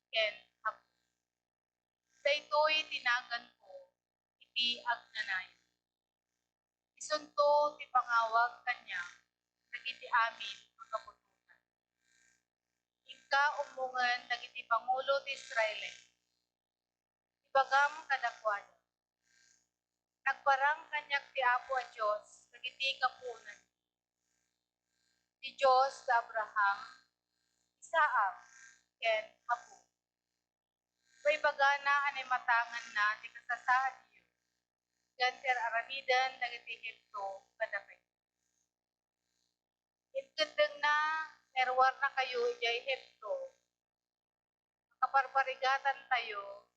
ken Apo. Daytoy tinagan ko, iti agnanayon. Isunto ti pangawag kanya, dagiti amin ang kapututan. Ingka umungan dagiti Pangulo ti Israel. Ibagam kadakwada. Nagparang kanyak ti Apo a Diyos, dagiti kapunan. Ti Diyos da Abraham, Isaak, ken Apo. May bagana anay matangan na ti kasasaad niyo. Ganter aramidan dagiti Egipto kadakay. Itkadeng na erwar na kayo ijay Egipto. Makaparparigatan tayo,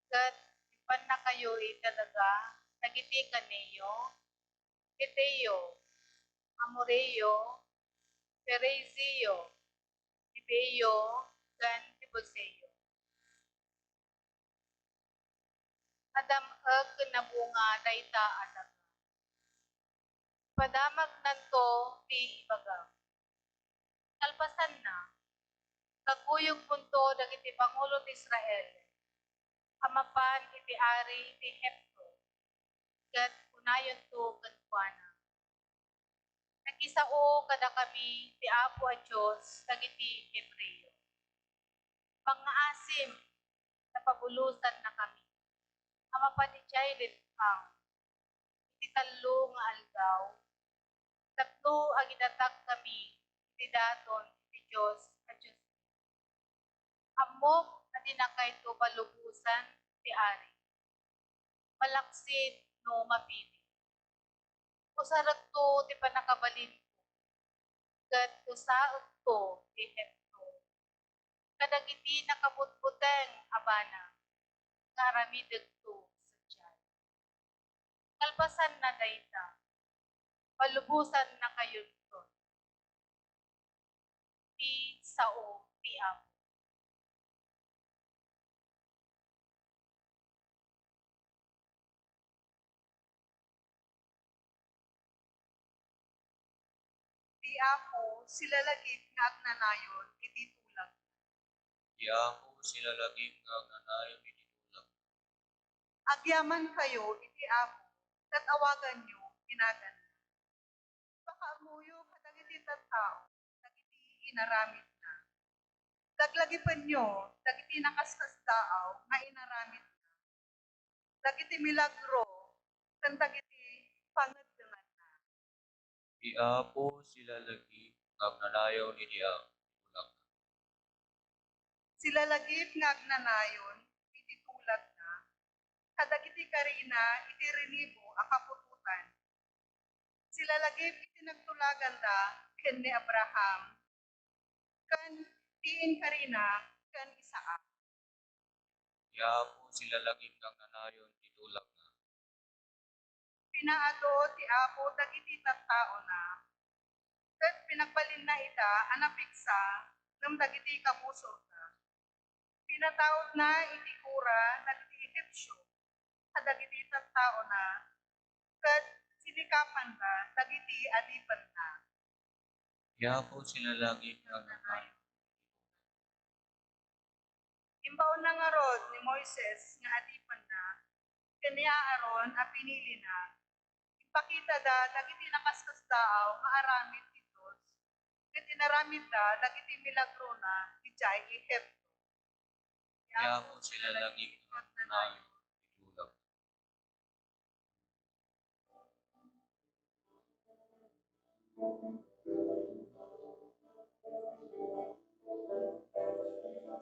kat ipan na kayo italaga, nagiti kaneyo, Eteo, Amoreo, Perezio, Ibeo, gan Tiboseo. Nadamag na bunga dayta adaga. Padamag nanto ti ibagam. Kalpasan na, kaguyog punto dagiti Pangulo ti Israel, amapan iti ari iti Hepto, kat unayon to kanuana. Nakisao kada kami ti Apo a Diyos dagiti Hebreo. Pangaasim na pabulusan na kami. Amapan iti litang, iti talo nga aldaw, tatlo agidatak kami, iti daton, iti Diyos a Diyos. Amok na dinakay to balubusan ti ari. Malaksid no mapili. Usarat to ti panakabalin ko. Kat usaot to ti hepto. Kadagiti nakabutbuteng abana. Ngaramideg to sa tiyan. Kalpasan na dayta. Palubusan na kayo to. Ti sao ti Apo. Di Apo sila lagip nga agnanayon iti tulag. Di ako sila lagim nga agnanayon iti tulag. Agyaman kayo iti Apo, kat awagan nyo tinagan na. Baka amuyo kadagiti tattao, dagiti inaramid na. Daglagipan nyo, dagiti nakaskasdaaw nga inaramid na. Dagiti milagro, kan dagiti pangagdangan na. Di ako sila lagim nga agnanayon iti tulag. Sila lagip nga agnanayon iti tulag na. Kadagiti karina iti rinibo akapututan. Sila lagip iti nagtulagan da ken ni Abraham, kan tiin karina, kan Isaak. Di ako sila lagim nga agnanayon iti tulag na. Pinaado ti Apo dagiti tattao na, ket pinagbalin na ita anapiksa ngem dagiti kapuso na. Pinatawd na iti kura dagiti Egipsyo kadagiti tattao na, ket sinikapan na dagiti adipan na. Di ako sila lagim nga agnanayon. Imbaon na nga rod ni Moises nga adipan na, ken ni Aaron a pinili na, ipakita da dagiti nakaskasdaaw nga aramid ti Dios, ket inaramid da dagiti milagro na ijay Ehipto. Di ako sila lagim nga agnanayon iti tulag.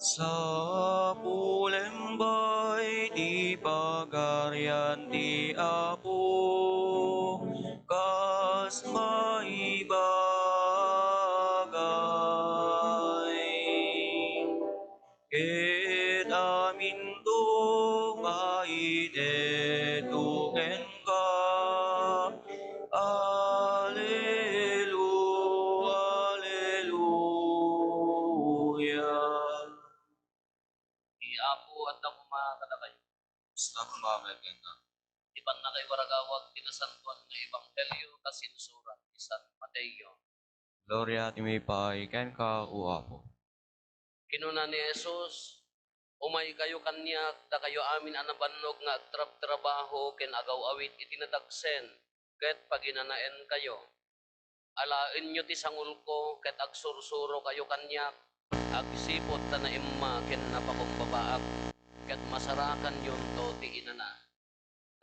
Sa pulembay di pagarian di Apo, kas maibagay. Ket amin to mainetuken ka, Alleluia. Di Apo at ako makakada kayo. Basta kumakagan ka. Iban na kay waragawag tinasantuan ng Ebanghelyo kasinsurat ni San Mateo. Gloria ti may ken ka, O Apo. Kinuna ni Jesus, Umay kayo kanyak, da kayo amin anabannog nga agtrab-trabaho, ken agaw-awit itinadagsen, ket paginanaen kayo. Alain nyo ti sangul ko, ket agsursuro kayo kanyak, agsipot ta na imma, ken napakumbabaak, ket masarakan yun to ti inana.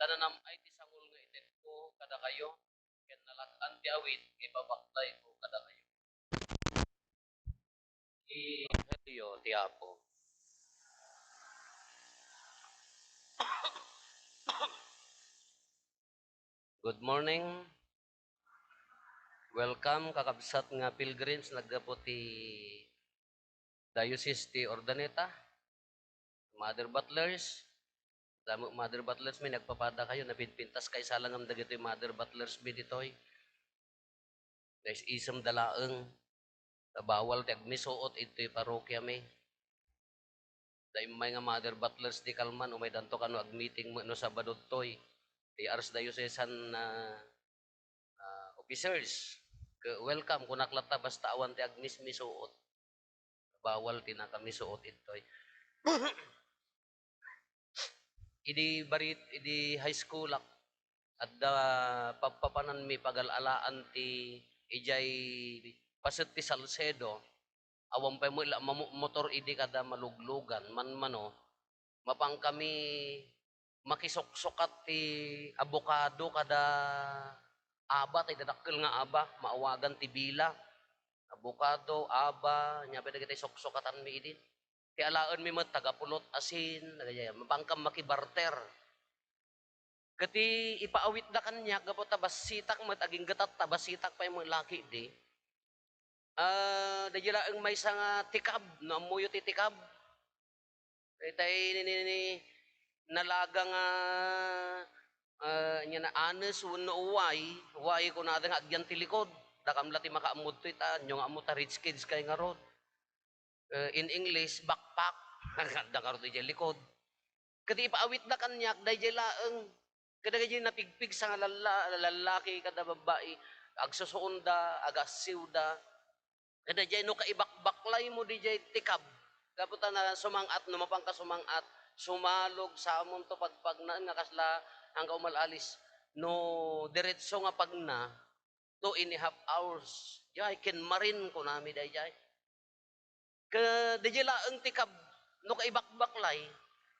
Tananam ay ti sangul nga itet ko, kada kayo, ken nalatan ti awit, ibabaklay ko kada kayo. Helyo ti Apo. Good morning. Welcome kakabsat nga pilgrims naggapo ti Diocese ti Ordaneta. Mother Butlers. Damo Mother Butlers may nagpapada kayo napinpintas kay salangam dagito Mother Butlers mi ditoy. Guys isam dalaeng bawal ti agmisuot ito'y parokya mi. Dahil may nga Mother Butlers di kalman umay danto kano ag-meeting mo no Sabado toy. Ti Archdiocesan officers. Welcome kung naklata basta awan ti agmis misuot. Bawal ti nakamisuot itoy. Idi high school at pagpapanan mi pagalalaan ti ijay paset ti Salcedo awang pa mo motor idi kada maluglugan mano mapang kami makisoksokat ti abokado kada aba ti dadakkel nga aba maawagan ti bila abokado aba nya pwede kita soksokatan mi idi ti alaan mi met tagapulot asin nagaya mapangkam makibarter kati ipaawit da kanya gapo tabasitak met aging gatat tabasitak pa yung laki di dajila ang may nga tikab no amuyo ti tikab tay ni nalaga nga nya na anes wenno uway ko na nga agyan ti likod dakam lati makaamud to ita nyo nga amot ta rich kids kay nga rod in English backpack da nga rod ti likod kati ipaawit da kanyak dayjay laeng kada kay napigpig sa lalaki kada babae agsusuonda agasiwda kada jay no kaibakbaklay mo di jay tikab kaputa na sumangat no mapang ka sumangat sumalog sa amon to pagpagnaan nga kasla hanggaw malalis no diretso nga pagna 2.5 hours jay ken marin ko nami dayjay ka dayjay laeng tikab no kaibakbaklay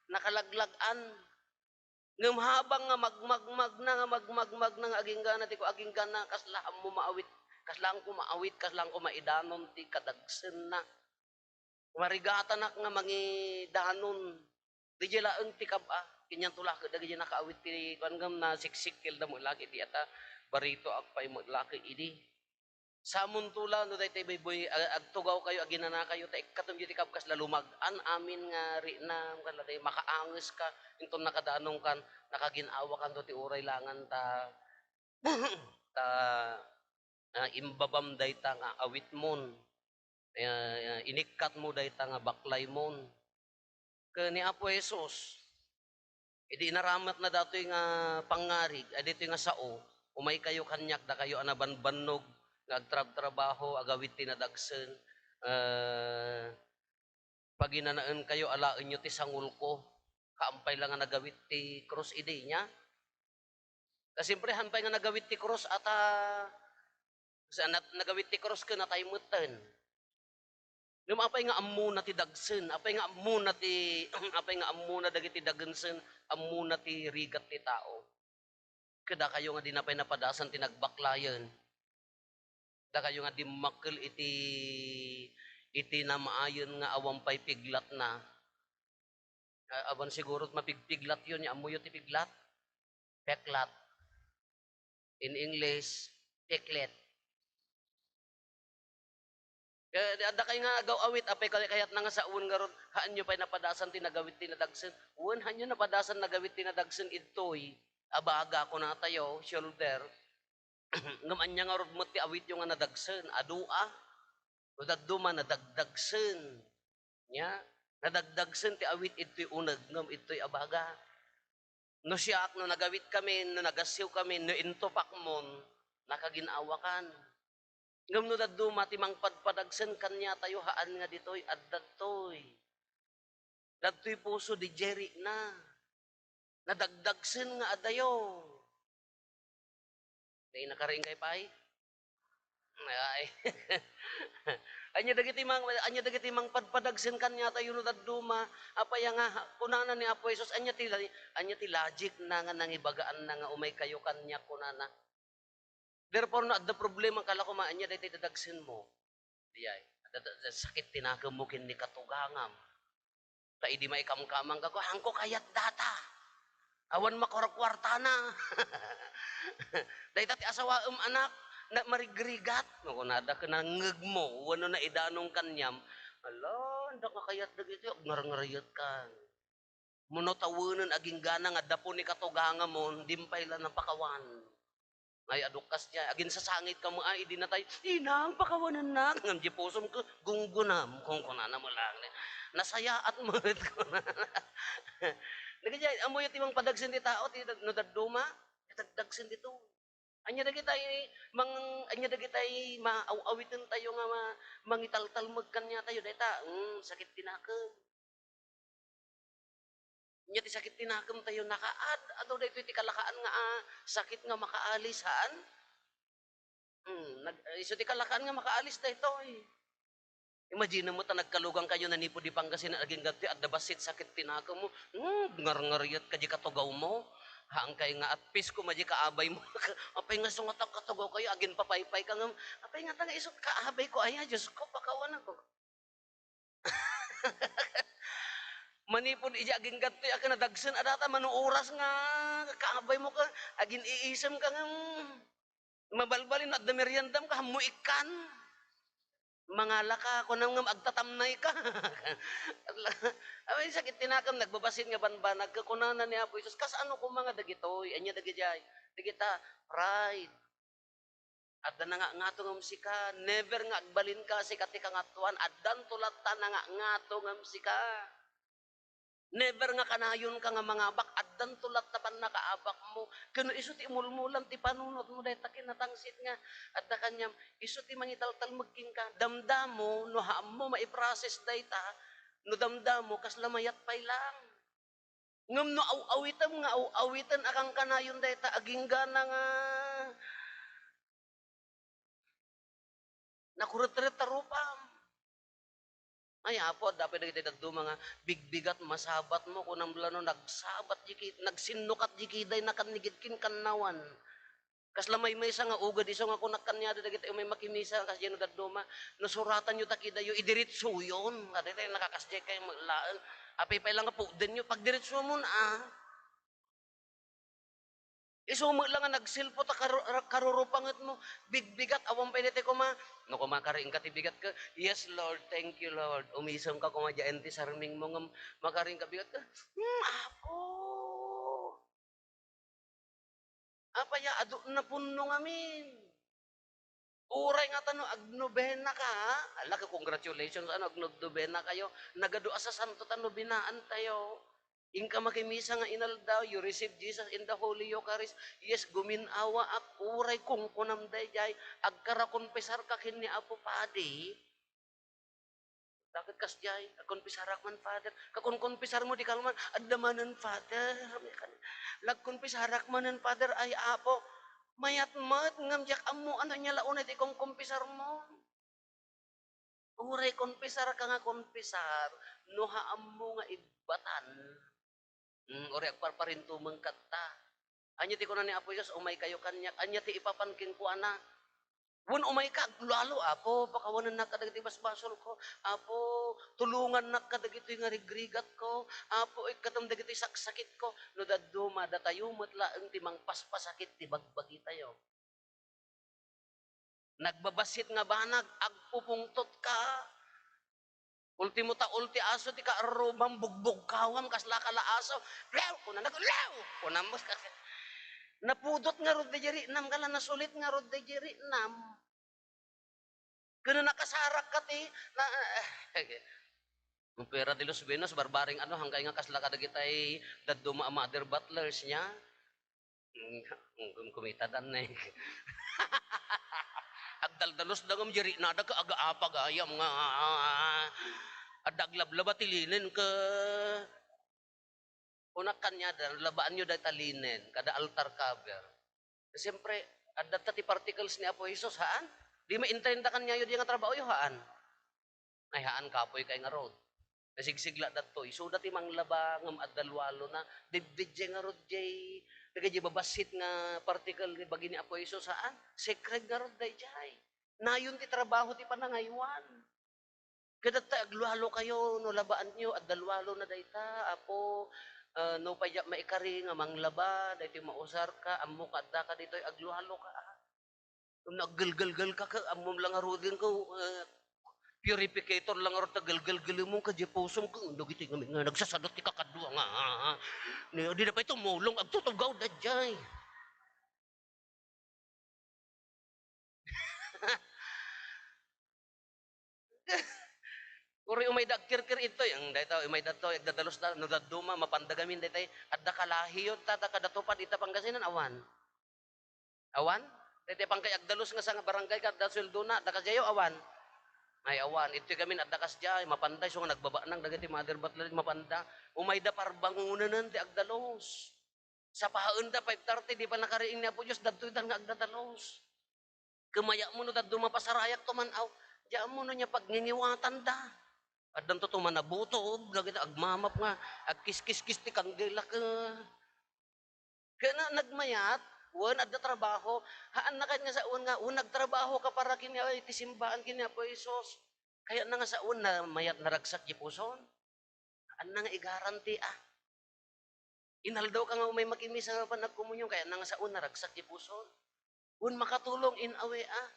nakalaglagan ngem habang nga magmagmag na nga aging gana ti ko aging gana kasla mo maawit kaslang ko maawit kaslang ko maidanon ti kadagsen na marigata nak nga mangidanon di laeng ti kaba kinyan tulak dagiti nakaawit ti kanggam na siksikil da mo laki ti ata barito agpay mo laki idi samon tula no daytay bayboy agtugaw kayo aginana kayo ta ikatom ti kabkas lalumag-an amin nga ri na kanlatay makaanges ka inton nakadanong kan nakaginawa kan do ti uray langan ta ta imbabam dayta nga awit mon inikat mo dayta nga baklay mon kani Apo Jesus idi naramat na datoy nga pangarig adito nga sao umay kayo kanyak da kayo anabanbannog nagtrab-trabaho agawit tinadagsen paginanaan kayo alaen nyo ti sangul ko kaampay lang nga nagawit ti cross idi nya kasi hanpay nga nagawit ti cross ata nagawit ti cross ka na tayo mutan ngem apay nga ammo na ti dagsen apay nga ammo na ti apay nga ammo na dagiti dagensen ammo na ti rigat ti tao kada kayo nga dinapay napadasan ti nagbaklayen da kayo nga dimmakkel iti namaayon nga awampay piglat na aban siguro mapigpiglat yun amuyo ti piglat peklat in English teklet da kay nga agaw awit apay kayat na nga sa uwan nga ron haan nyo pa'y napadasan tinagawit tinadagsen uwan haan nyo napadasan nagawit tinadagsen itoy abaga ko na tayo shoulder ngam anya nga rod mo ti awit yung nga nadagsen adua o daduma nadagdagsen nya nadagdagsen ti awit ito'y uneg ngam ito'y abaga no siyak no nagawit kami no nagasiw kami no intopak mon nakaginawakan ngam no daduma ti mangpadpadagsen kanya tayo haan nga ditoy addad toy Dagtoy puso di Jerry na. Nadagdagsin nga adayo. Di nakaring kay Pai. Ay. Anya dagiti mang padpadagsin kanya tayo no daduma apaya nga kunana ni Apo Jesus anya ti logic na nga nangibagaan na nga umay kayo kanya kunana. Therefore na the problem ang kala ko maanya daytoy dadagsin mo. Diyay. Sakit tinagam mo kin ni katugangam. Ta idi maikamkamang ka ko hangko kayat data. Awan makorakwarta na. Dayta ti asawa anak na marigrigat no kunada ka nangeg mo wano na idanong kanyam ala nda ka kayat dagiti ngarngarayat ka muno tawunen aging gana nga dapo ni katuganga mo dimpay lang ng pakawan ay adukas niya agin sasangit ka mo ay di na tayo inang pakawanan na ngam di pusom ko gunggunam kung kunana mo lang nasaya at murit ko na nagajay amoy timang padagsin di tao ti no daduma dagdagsin dito anya dagitay maawitin tayo nga mangitaltal magkanya tayo dayta sakit tinakem nya ti sakit tinakem tayo nakaad ato daytoy ti kalakaan nga sakit nga makaalisan iso ti kalakaan nga makaalis daytoy imagine mo ta nagkalugang kayo na nipo di Pangasinan aging gati at dabasit sakit tinakem mo ngarngariyat ka di katugaw mo hang kay nga at peace ko maji kaabay mo apay nga sungat ang katugaw kayo agin papaypay ka nga apay nga tanga isot kaabay ko ay Diyos ko pakawan ako manipod ija aging gadto akin nadagsen adata manuoras nga kaabay mo ka agin iisem ka nga mabalbalin at dameriandam ka hamuikan mangala ka kunang nga agtatamnay ka ay sakit tinakam nagbabasin nga banbanag ka kunanan ni Apo Jesus kas ano ko mga dagitoy anya dagijay dagita pride at na nga to ngam sika never nga agbalin ka si kati kangatuan addan tulata na nga to ngam sika never nga kanayon ka nga mga bak addan tulat tapan nakaabak mo kuno isu ti mulmulan ti panunot mo dayta kinatangsit nga adda kanyam isu ti mangitaltal magking ka damdam mo no haam mo maiprocess dayta no damdam mo kas lamayat pay lang ngem no awitan akang kanayon dayta aging gana nga nakurutret tarupam ay Apo, dapat na kita mga bigbigat masabat mo kung ang blano nagsabat jikit, nagsinukat jikiday na kanigitkin kanawan. Kas lamay may nga ugad iso nga kunak kanyada dagiti may makimisa kas jeno daduma no suratan yu takidayo idiritso yon. Adi tayo nakakasjay kay maglaan. Apay pa lang nga po den yu pag diritso mo na. Isumo lang nga nagsilpo ta karurupangat mo bigbigat awang pwede ko no kumakaring ka tibigat ka yes Lord thank you Lord umisam ka kumadyaen ti sarming mo ngam makaring ka bigat ka Apo apaya adu na punno ngamin uray nga tano agnobena ka ala ka congratulations ano agnobena kayo nagadua sa santo tano binaan tayo Ingka makimisa nga inaldaw, you receive Jesus in the Holy Eucharist. Yes, guminawa ak uray kung kunam dayjay, agkarakonpesar ka kin ni Apo Padi. Bakit kasjay? Agkonpesarak man, Father. Kakonkonpesar mo di kalman, adamanan, Father. Lagkonpesarak manan, Father, ay Apo. Mayat-mat, ngamjak amo, ano niya launay, ikong kompisar mo. Uray, konpesar ka nga konpesar, nohaam mo nga ibatan. Ori agparparinto mengkata. Anya ti kuno ni Apo Jesus umay kayo kanya. Anya ti ipapanking ko ana. Wen umay ka lalo Apo pakawanan na kadagiti basbasol ko. Apo tulungan na kadagiti nga rigrigat ko. Apo ikatam dagiti saksakit ko. No daduma datayo metlaeng ti mangpaspasakit ti bagbagi tayo. Nagbabasit nga banag agpupungtot ka. Ultimo ta ulti aso ti kaarubang bugbog kawam kasla kala aso. Lew kuna naglew. Kuna mos ka. Napudot nga rod dejeri nam kala nasulit nga rod dejeri nam. Kuno nakasarak ka ti na Pera de los Buenos barbaring ano hangkay nga kasla kadagitay daduma mother butlers niya. Kumita dan na agdaldalos dagam jeri nada ka aga apag ayam nga At daglablaba tilinen ka una kanya dan labaan nyo dahil talinen, kada altar cover. Siyempre, adat ti particles ni Apo Jesus, haan? Di maintenda kanya yun yung trabaho yun, haan? Ay, haan kapoy kay nga road. Nasigsigla datoy. So, dati mang laba, ngam adalwalo na, dibdid nga road, jay, nagay babasit nga particle ni bagi ni Apo Jesus, haan? Secret nga road, day, jay. Nayon ti trabaho ti panangaywan. Kada ta agluhalo kayo no labaan nyo at dalwalo na dayta apo no paya maikari nga manglaba dayto mausar ka ammo kadda ka dito agluhalo ka naggalgalgal ka ammo lang arudin ko purificator lang aro tagalgalgal mo ka di pusom ko dugiti nga nagsasadot ti kakadwa nga di na pa tumulong agtutugaw dadjay. Uri umay dagkirkir ito, yung dito, umay dato, agdadalos na, no daduma, mapandagamin dito, at dakalahiyo, tata kadatupad, ita Pangasinan, awan. Awan? Dito pang kay agdalos nga sa barangay, kadasul duna, dakajayo, awan. Ay, awan, ito kami, at dakas jay, mapanday, so nga nagbaba nang dagati, mother batlarin, mapanda, umay da parbangunan, di agdalos. Sa pahaunda, 5:30, di pa nakariing niya po Diyos, dadto nga agdadalos. Kumaya mo no, daduma pasarayak, tumanaw, diyan mo no niya pagngingiwatan da. At danto to manabutog, lagi na agmamap nga, agkis-kis-kis ti kanggila ka. Kaya na nagmayat, wan at trabaho, haan na nga sa un nga, nagtrabaho ka para kini ay tisimbahan kini po Isos. Kaya na nga sa un na mayat naragsak di puson. Haan na nga igaranti ah. Inaldaw ka nga may makimi sa panagkomunyon, kaya na nga sa un naragsak di puson. Un makatulong in awe ah.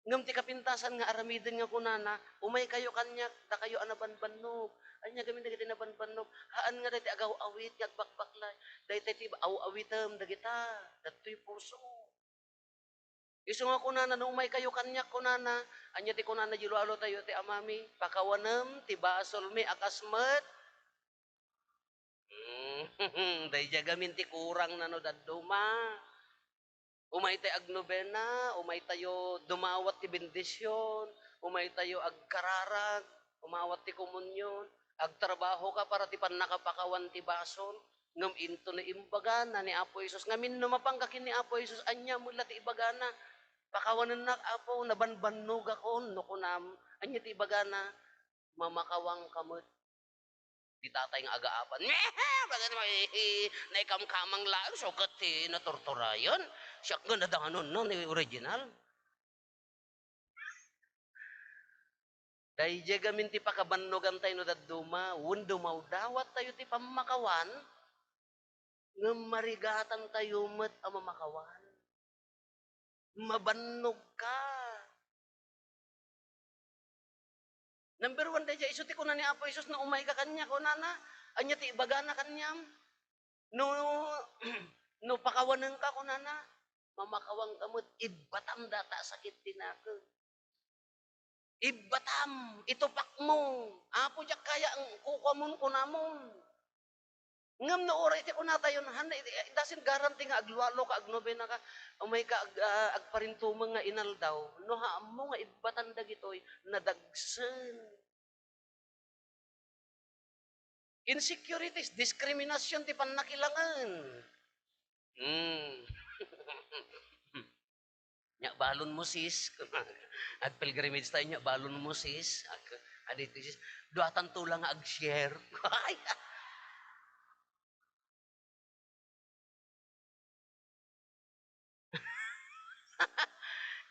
Ngam ti kapintasan nga aramiden nga kunana, umay kayo kanya, da kayo anabanbanog. Anya gamin dagiti nabanbanog. Haan nga dati agaw awit, yagbakbaklay. Dati ti awitem dagita, dato'y puso. Iso nga kunana, no umay kayo kanya kunana, anya ti kunana jilualo tayo ti amami, pakawanem, ti basolmi, akasmet. Dahil gamin ti kurang na no daduma. Umay tayo agnobena, umay tayo dumawat ti bendisyon, umay tayo agkararag, umawat ti komunyon, agtrabaho ka para ti panakapakawan ti bason, ngam into na imbagana ni Apo Isus, ngamin numapang kakin ni Apo Isus, anya mula ti ibagana, pakawanan na Apo, nabanbanog ako, no kunam, anya ti ibagana, mamakawang kamot, di tatay nga agaapan. Bakit naikamkamang lang, so kati natorturayon. Siya nga nadanganon no, ni original. Dahil gamin ti pakabannogan tayo no daduma, wundo maudawat tayo ti pamakawan, nga marigatan tayo met ang mamakawan. Mabannog ka. Number 1 dahil iso ti kunan ni Apo Isus na umay ka kanya, kunana, anya ti ibagana kanyam. No, no pakawanan ka kunana, mamakawang kamot, ibatam data sakit tinako. Ibatam, itupak mo. Apo diyak kaya ang kukamon kunamon. Ngam no oray ti kunatayon, it doesn't guarantee nga agluwalo ka, agnobena ka, umay ka agparintumang nga inaldaw, no haam mo nga ibatan dagitoy, nadagsen. Insecurities, discrimination ti pannakilangan. Nya balon mo sis, ag pilgrimage tayo nya balon mo sis, adito sis, duatan tulang ag share.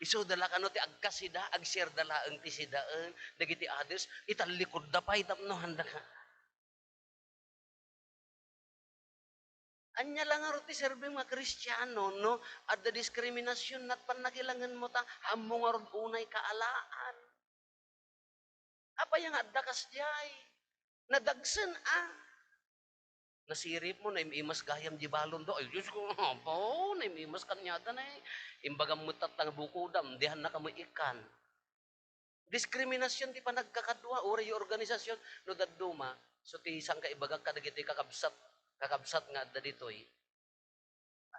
Iso dala kano ti agkasida, ag share dala ang ti sidaan, dagiti others, italikod da pa itap no handa ka. Anya lang nga ti serve mga Kristiyano, no? At the diskriminasyon nat panakilangan mo ta, hamo nga unay kaalaan. Apa yang adda kas jay? Nadagsen ah. Nasirip mo na imimas gayam di balon do. Ay Diyos ko, po, na imimas kanyada na eh. Imbagam mutat nga bukudam, dihan na kamo ikan. Diskriminasyon ti pa nagkakadwa, uri yung organisasyon, no daduma, so ti isang kaibagag kadagiti kakabsat nga adda ditoy.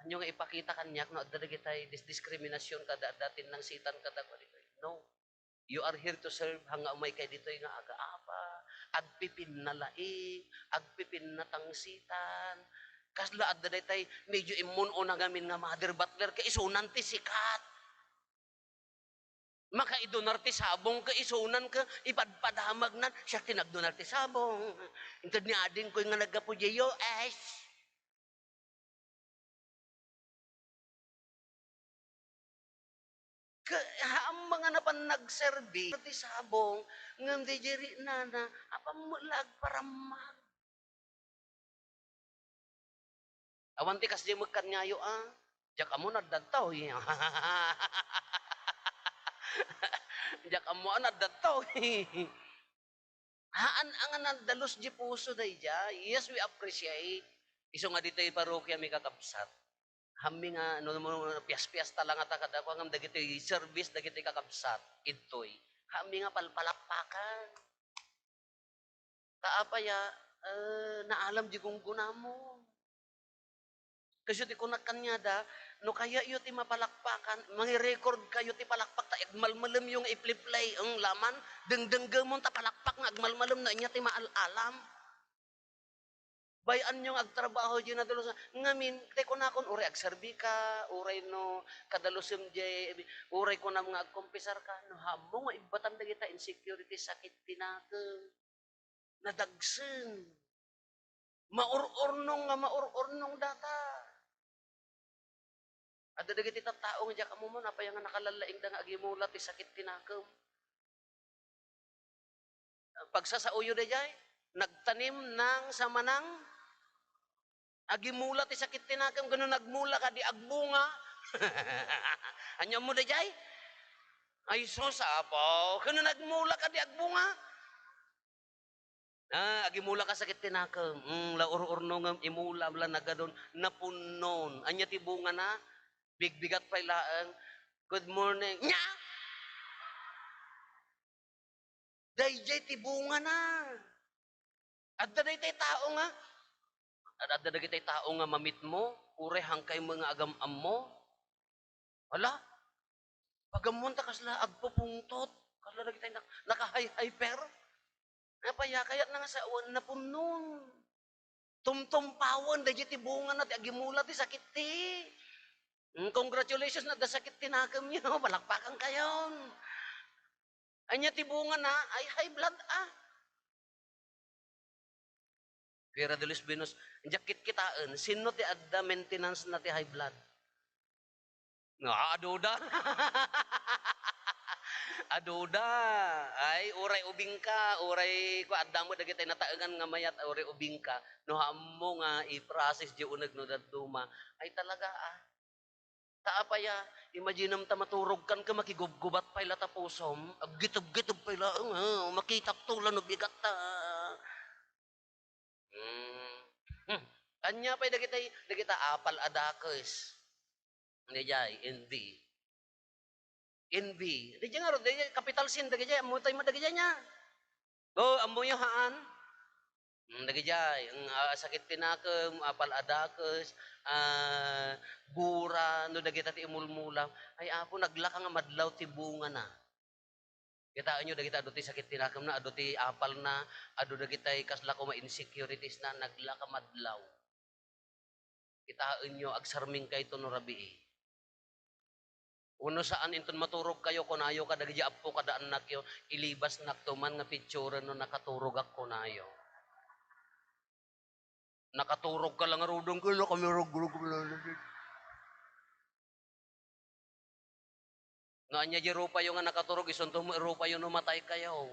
Anyo nga ipakita kanyak no adda dagitay diskriminasyon kada datin ng sitan kada ditoy. No. You are here to serve hanga umay kay dito nga aga-apa. Agpipin na laing, agpipin na tangsitan. Kasla adda tay medyo immuno na gamin nga mother butler kay isunan ti sikat. Makaidonar ti sabong ka isunan ka ipadpadamag nan siya tinagdonar ti sabong. Intod ni ading ko nga nagapujeyo ang mga napan nagserbi ti sabong ngem di jeri nana apamulag paramag. Awan ti kas di magkan ngayo jak amo nadadtaw jak amo nadadtaw haan ang nadalos di puso dayja. Yes, we appreciate. Iso nga dito parokya mi kakabsat. Hami nga no pias-pias talang ata kada ko ngam dagiti service dagiti kakabsat idtoy. Hami nga palpalakpakan. Kaapaya naalam di kong gunamo. Kasi ti kunak kanya da, no kaya yu ti mapalakpakan, mangi-record kayo ti palakpak ta agmalmalam yung ipliplay ang laman, dengdenggemon ta palakpak nga agmalmalam na inya ti maalalam. Bayan yung agtrabaho dyan na dalos ngamin, te kunakon uray agserbi ka, uray no kadalusim jay, uray ko na mga agkompisar ka, no hamo nga ibatan da kita insecurity sakit tinakeng, nadagsen, maururnong data. Ada dagiti tattao nga kamo mo napay nga nakalalaing da nga agimulat ti sakit tinakam. Pagsasauyo da jay, nagtanim ng samanang agimulat ti sakit tinakam gano nagmula ka di agbunga. Anya mo da jay? Ay sus apo, gano nagmula ka di agbunga. Agimula ka sakit tinakam. Laur-urnong imula la nagadon napunon. Anya ti bunga na bigbigat pa ilaang, good morning, nya! Dayjay ti bunga na. Adda day tay tao nga. Adda day tay tao nga mamit mo, ure hangkay mga agam-am mo. Wala. Pagamon ta kasla agpupungtot, kasla day tay naka-hyper. Napaya kayat na nga sa uwan napunon. Tumtumpawan dayjay ti bunga na ti agimula ti sakit ti. Congratulations na dasakit tinakam nyo. Palakpakan kayo. Anya tibungan na ay high blood Pira de los Venus, jakit kitaan, sino ti adda maintenance na ti high blood? Aduda. Aduda. Ay, uray ubing ka, uray ko adda mo dagiti nataengan nga mayat, uray ubing ka, no hamo nga i-process di uneg no daduma, ay talaga Taapaya, imaginem ta maturog kan ka makigubgubat pa ila tapusom, aggitob-gitob pa ila, makitak tulan no bigat ta. Anya pa dagita apal adakes. Hindi jay, envy. Envy. Di nga ro, capital sin dagiti mo tay madagiti nya. Amo yo haan. Dagijay, ang sakit tinakam, apal adakes, bura, no dagita ti imulmulam, ay apo naglaka nga madlaw ti bunga na. Kitaan nyo, dagita ado ti sakit tinakam na, ado ti apal na, ado dagita kasla ko ma-insecurities na, naglaka madlaw. Kitaan nyo, agsarming kay ito no rabii. Uno saan inton maturog kayo, kunayo ka, dagija apo kada anak yo, ilibas naktuman nga pitsura no nakaturog ak kunayo. Nakaturog ka lang arudong ko, nakamirog-gulog. No, anya di rupa yung nga nakaturog, isunto mo rupa yung numatay kayo.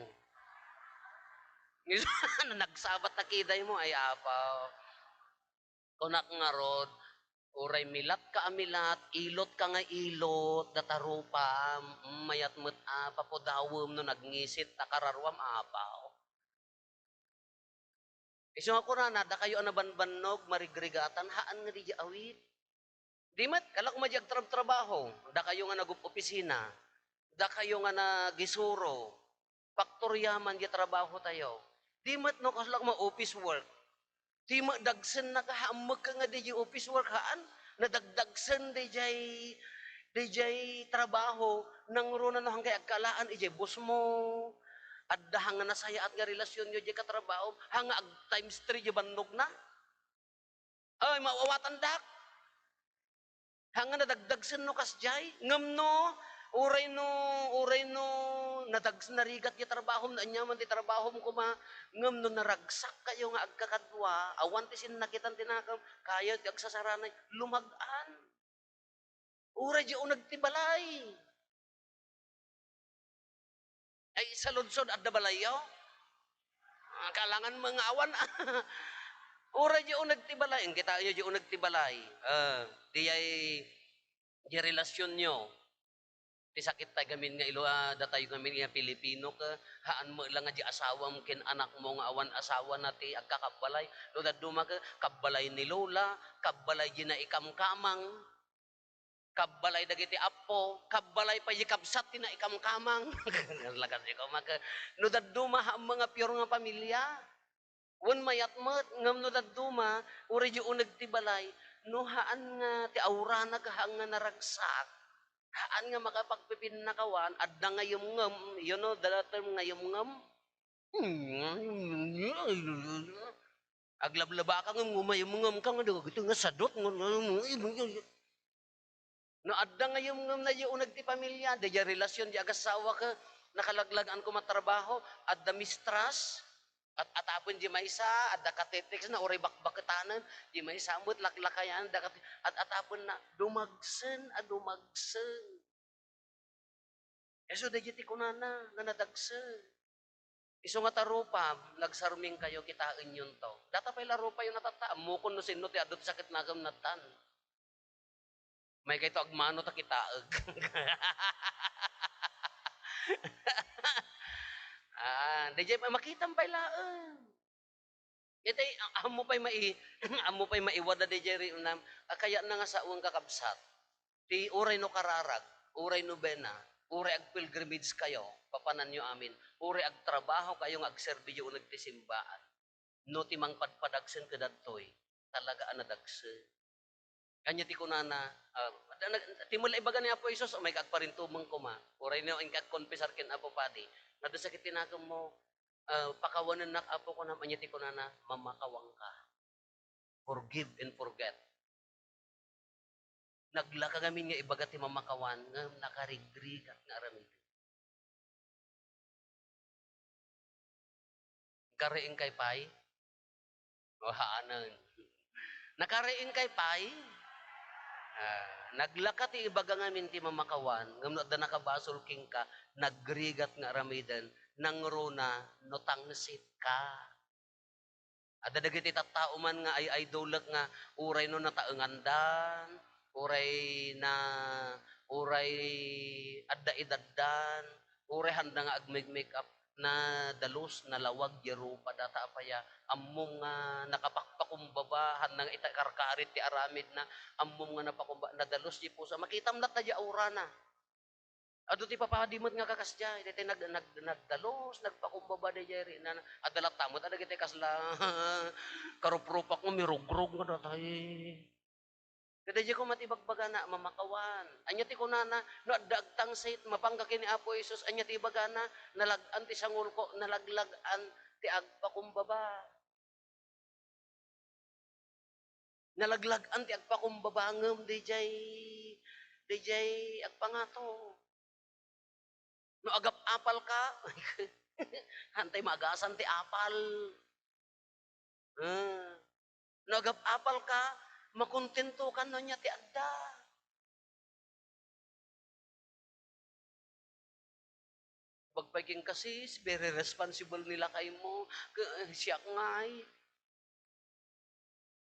Nagsabat na kiday mo, ay apaw. Kunak nga rod, uray milat ka amilat, ilot ka nga ilot, datarupa, mayat mat papodawom no nagngisit, takararwam apaw. Iso nga kurana, da kayo anabanbanog, marigrigatan, haan nga di awit. Di mat, kalak madyag trabaho, da kayo nga nag-opisina, da kayo nga nagisuro, faktoryaman di trabaho tayo. Di mat no kaslak ma-office work. Di mat dagsen nakahamag ka nga di office work haan, nadagdagsen di jay DJ trabaho, nang runa no hangkay agkalaan, ijay boss mo, adda hanga na saya at nga relasyon nyo, ijay katrabaho, hanga ag times 3, ijay bandog na. Ay, mawawatan dak. Hanga nadagdag sen no kasjay, ngam no, uray no, narigat yung trabaho, na anyaman ti trabaho mo kuma, ngam no naragsak kayo nga agkakadwa, awan ti sinakitan tinakam, kaya ti agsasaranay, lumagaan. Uray di nagtibalay. Ay, sa lunsod at balayaw. Kalangan mga awan. Uray di nagtibalay. Kita nyo di nagtibalay. Di relasyon nyo. Ti sakit tayo gamin nga ilo, datayo gamin nga Pilipino ka, haan mo lang nga di asawa mo kin anak mo nga awan asawa na ti agkakabalay. Loda duma ka, kabalay ni Lola, kabalay di na ikamkamang, kabalay dagiti apo, kabalay pa yikabsat tina ikamkamang. Lakas ko maka no daduma ha mga pure nga pamilya. Wen mayat met ngam no daduma uri ju nagtibalay no haan nga ti aura naghang nga naragsak. Haan nga makapagpipinakawan adda nga yumngem, you know the term nga yumngem. Aglablaba ka nga ngumayumngem ka nga dito nga sadot nga. No adda nga yung na yung nagti pamilya, daya relasyon di agasawa ka, nakalaglagan ko matrabaho, adda mistras, at atapon di maysa, adda katetex na oray bakbaketanan, di maysa amot laklakayan, at atapon na dumagsen, dumagsen. Eso daya ti kunana, nga nadagsen. Iso nga tarupa, lagsaruming kayo kitain yun to. Data pa'y larupa yung natataam mo kung no sino ti adot sakit nagam natan. May kayto agmano ta kitaag. DJ makitang pailaan. Ito amo pay amo pay maiwada DJ rin kaya na nga sa uang kakabsat. Ti uray no kararag, uray no bena, uray ag pilgrimage kayo, papanan nyo amin. Uray ag trabaho kayo nga ag serbilyo nagtisimbaan. No timang padpadagsen kadadtoy, talaga anadagsen. Kanya ti kunana, timul ibaga ni Apo Isos, may kagparintumang kuma. Uray niyo, ang kag-confessar kin Apo Padi. Nadasakit tinagam mo, pakawanan nak Apo ko na, anya ti kunana, mamakawang ka. Forgive and forget. Naglaka gamin nga ibaga ti mamakawan, nga nakarigrig at naramid. Kariing kay Pai? O haanan. Nakariing kay Pai? Naglakat ti ibaga ngamin ti mamakawan, ngamno da nakabasol king ka, nagrigat nga ramidan, nang runa, no tangsit ka. Ada dagiti tattao man nga ay idolak nga, uray no nataengandan, uray adda idaddan, uray handa nga agmig-make up, na dalos na lawag yero padata apaya ammong nga nakapakpakumbaba han nga itakarkarit ti aramid na ammong nga napakumba na dalos di pusa makitam na tadya aura na adu ti papadimot nga kakasya iti nagdalos nagpakumbaba di jeri na adalat tamot ada kiti kasla karuprupak mo mirugrog nga datay. Kada di ko matibagbaga na mamakawan. Anya ti kunana, no dagtang sayt, mapanggakin ni Apo Isus, anya ti bagana, nalagan ti sangul ko, nalaglagan ti agpakumbaba. Nalaglagan ti agpakumbaba ngem DJ agpangato. No agap apal ka, hantay magasan ti apal. No agap apal ka, makontento ka na niya ti adda. Pagpaging kasi, very responsible nila kay mo, siya ngay.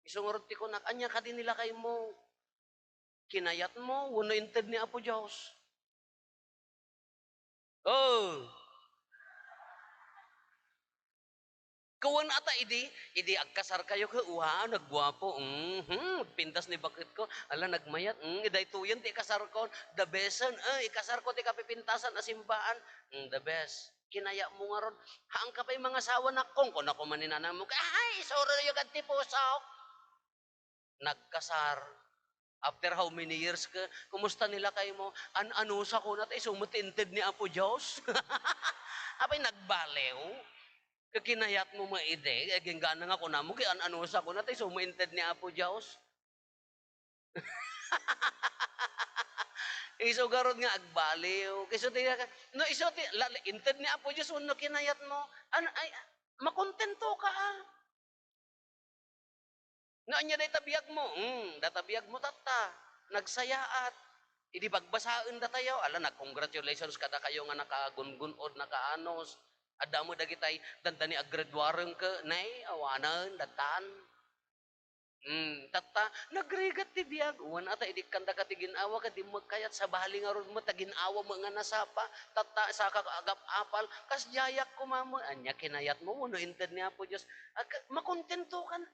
Isungurot ti ko anya ka din nila kay mo. Kinayat mo, wano inted ni Apo Diyos. Oh! Kawan ata idi agkasar kayo ka, nagwapo, pintas ni bakit ko, ala nagmayat, iday tuyan ti kasar ko, the best, ikasar ko ti kapipintasan asimbaan, the best. Kinaya mo nga ron, haang ka pa yung mga asawa na kung ako maninanang mo, ay, soro yung ganti pusok. Nagkasar, After how many years ka, kumusta nila kayo mo? Ano sa ko natin, sumutinted ni Apo Diyos. Apay nagbalew. Kakinayat mo maide, aging gana nga ko na mo, kaya ano sa ko natin, sumutinted ni Apo Diyos. Iso garod nga agbaliw. Kiso ti no iso ti inted ni Apo Diyos uno kinayat mo. Ay makontento ka. No anya day tabiyag mo. Databiyag mo tata. Nagsayaat. Idi pagbasaen da tayo. Ala nag-congratulations kada kayo nga nakagungunod nakaanos. Adda mo dagitay dandani aggraduareng ka nay awanan datan. Tata, nagrigat ti biyag. Uwan ata, idik kanda ka ti ginawa ka, di magkayat sa bahali nga ron mo, ta ginawa mo nga nasapa, tata, sa kakagap apal, kas jayak ko mamo, anya kinayat mo, no inted niya po Diyos, makontento ka na.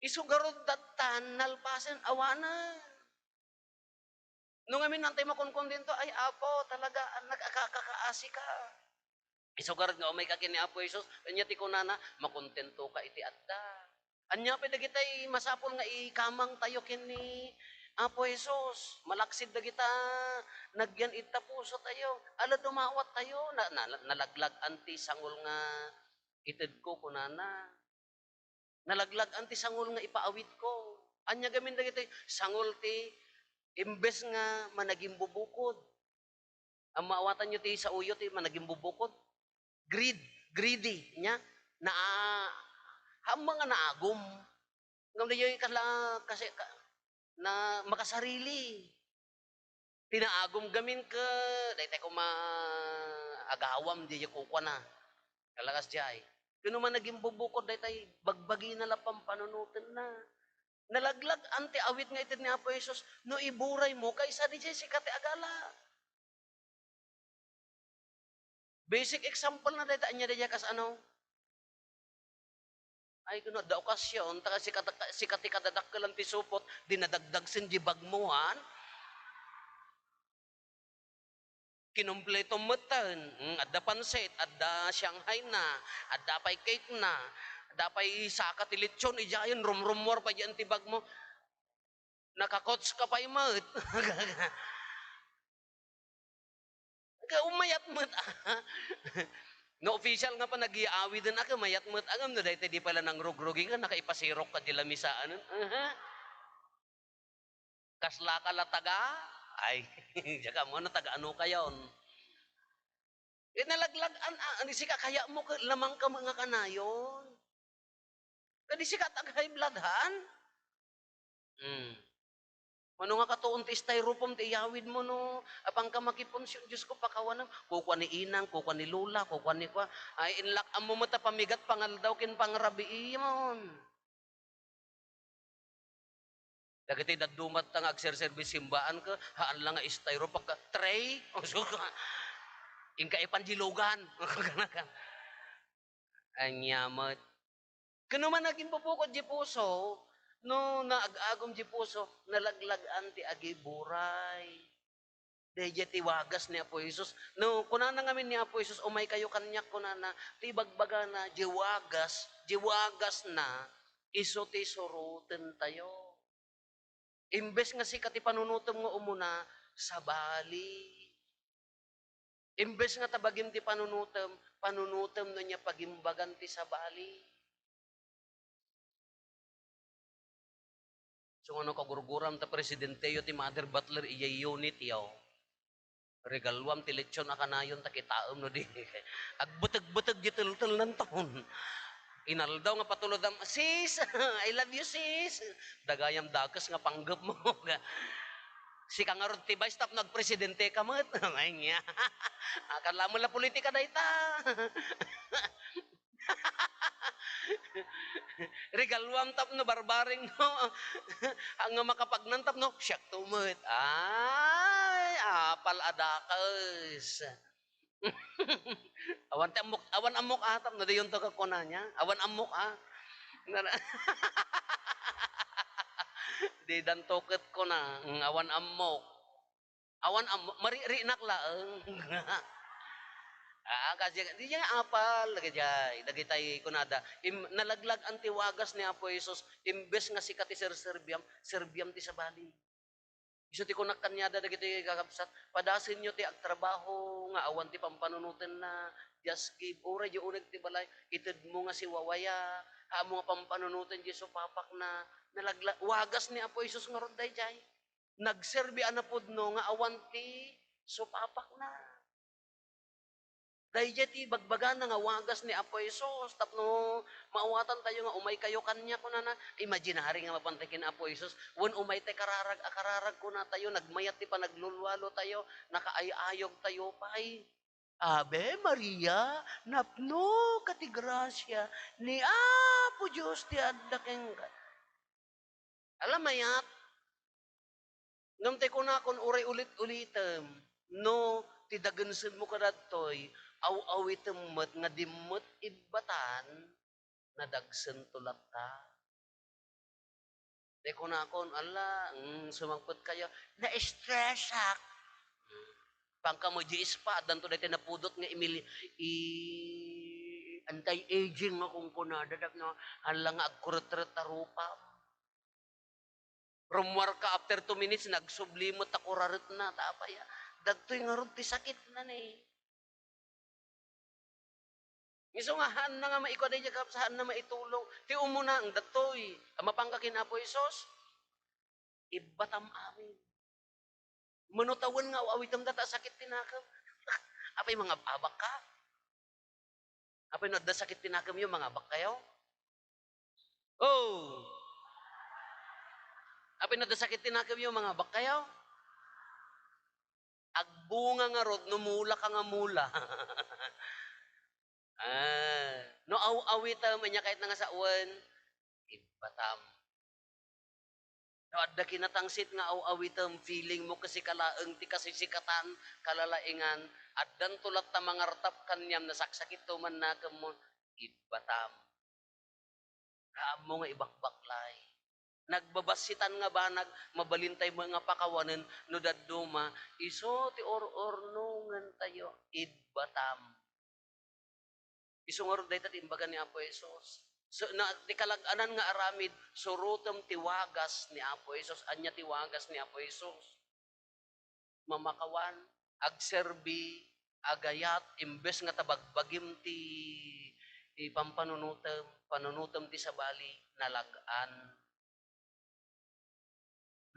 Isugarod datan, nalpasan, awanan. Nung amin nantay makonkontento, ay apo, talaga, nagkakakaasi ka. Isugarad nga umay kakin ni Apo Jesus, anya ti kunana, makontento ka iti adda. Anya pa dagitay masapol nga ikamang tayo kini Apo Jesus. Malaksid dagita nagyan ita puso tayo. Ala dumawat tayo, nalaglag anti sangol nga ited ko kunana. Nalaglag anti sangol nga ipaawit ko. Anya gamin dagitay sangol ti imbes nga managing bubukod. Ang maawatan nyo ti sa uyo ti managing bubukod. Greedy nya na hamang nga naagom ngam dayoy kasi na makasarili tinaagom gamin ka daytay ko maagawam di ko kwa na kalakas jay kuno man naging bubukod daytay bagbagi na lapang panunutan na nalaglag anti awit nga ited ni Apo Jesus no iburay mo kaysa di jay sikati agala. Basic example na dahil niya dahil kas ano? Ay, kuno, da okasyon, taka si kati kadadak ka lang tisupot, dinadagdag sin jibagmuhan, kinumpleto matan, adda pansit, adda Shanghai na, adda pay cake na, adda pay saka tilitsyon, ijayan, rumrumor pa dyan tibag mo, nakakots ka pa'y mat. Umayat mat. No official nga pa nag-iawi din ako, mayat mat agam no dahil di pala nang rugrugi ka, nakaipasirok ka dila misaan. Kasla ka lataga, ay, jaka mo na taga ano kayon. Nalaglag, sika kaya mo lamang ka mga kanayon. Kadi sika tagay bladhan. Mano nga katuon ti styrofoam ti iyawid mo no. Apang ka makiponsyon, Diyos ko pakawanam. Kukwa ni inang, kukwa ni lula, kukwa ni kwa. Ay inlak amo mata pamigat pangal daw kin pangrabi imon. Dagiti dadumat tang agserservice simbaan ka, haan lang nga styrofoam ka tray. O so ka. Ingka ipanjilogan. Anyamat. Kano man naging bubukod di puso, no naagagom di puso, nalaglag anti agi buray. Deje ti wagas ni Apo Jesus. No, kunana ngamin ni Apo Jesus, umay kayo kanyak kunana, ti bagbaga na, jiwagas na, iso ti suruten tayo. Imbes nga si kati panunutom nga umuna, sa bali. Imbes nga tabagim ti panunutom no niya pagimbagan ti sa bali. So ano kagurguram ta presidente yo ti Mother Butler iyay unit yaw. Regalwam ti lechon akanayon ta kitaom no di. Agbuteg-buteg di tul ng taon. Inaldaw nga patulod am, sis, I love you sis. Dagayam dakas nga panggap mo. Si kangarod ti bay stop nagpresidente ka mat. Ay niya. Akala mo la politika dayta. Regalwam tap no barbaring no. Ang makapagnantap no, siyak tumut. Ay, apal adakas. awan amok atap no dayon to ka kunanya. Awan amok Di dan toket ko na awan amok. Awan amok maririnak laeng. Kasi di niya apal lagi jay, dagitay kunada. Nalaglag ang tiwagas ni Apo Jesus imbes nga sikat ti serbiam ti sa bali. Isu ti kunak kanyada dagiti kakabsat, padasin nyo ti agtrabaho nga awan ti pampanunutin na just give ura di uneg ti balay, ited mo nga si wawaya, mo nga pampanunutin di so papak na nalaglag wagas ni Apo Jesus nga rod jay. Nagserbi anapod no nga awan ti so papak na. Dahil ti bagbagan nga wagas ni Apo Isos, tapno maawatan tayo nga umay kayo kanya ko na imaginary nga mapantakin Apo Isos, when umay te akararag ko na tayo, nagmayat ti pa naglulwalo tayo, nakaayayog tayo pay. Ave Maria, napno kati grasya, ni Apo Diyos ti adda keng. Alam mayat, ngam te ko na kon uray ulit-ulitem, no, ti dagansen mo kadatoy, aw-awitem met nga dimmet ibatan, nadagsen tulat ta. Te ko na kon, ala, sumangpot kayo, na-stress ak. Pangka mo di ispa, danto dati napudot nga anti-aging nga kung kunadadag na, ala nga agkuret-ret tarupa. Rumwar ka after 2 minutes, nagsublimot ako rarit na, tapaya. Dagtoy nga ron, ti sakit na ni. Miso nga, haan na nga maikwa day kap, saan na maitulong. Ti umuna, ang dagtoy, mapangkakin Apo Isos, ibatam amin. Manutawan nga, awitam data, sakit tinakam. Apay mga abak ka? Apay nadda sakit tinakam yung mga abak kayo? Oh! Apay nadda sakit tinakam yung mga abak kayo? Agbunga nga rod, numula ka nga mula. No awitam niya kahit nga sa uwan, ibatam. No adda kinatangsit nga awitam, feeling mo kasi kalaeng ti kasisikatan, kalalaingan, addan tulat ta mangartap kanyam nasaksakit to man na mo, ibatam. Kaamo nga ibakbaklay. Nagbabasitan nga banag, mabalintay mo nga pakawanen, no daduma, iso ti or-ornungan tayo, ibatam. Isungar day tatimbagan ni Apo Jesus. So, na, di kalaganan nga aramid, surutem tiwagas ni Apo Jesus, anya tiwagas ni Apo Jesus. Mamakawan, agserbi, agayat, imbes nga tabagbagim ti pampanunutem ti sabali, nalagaan.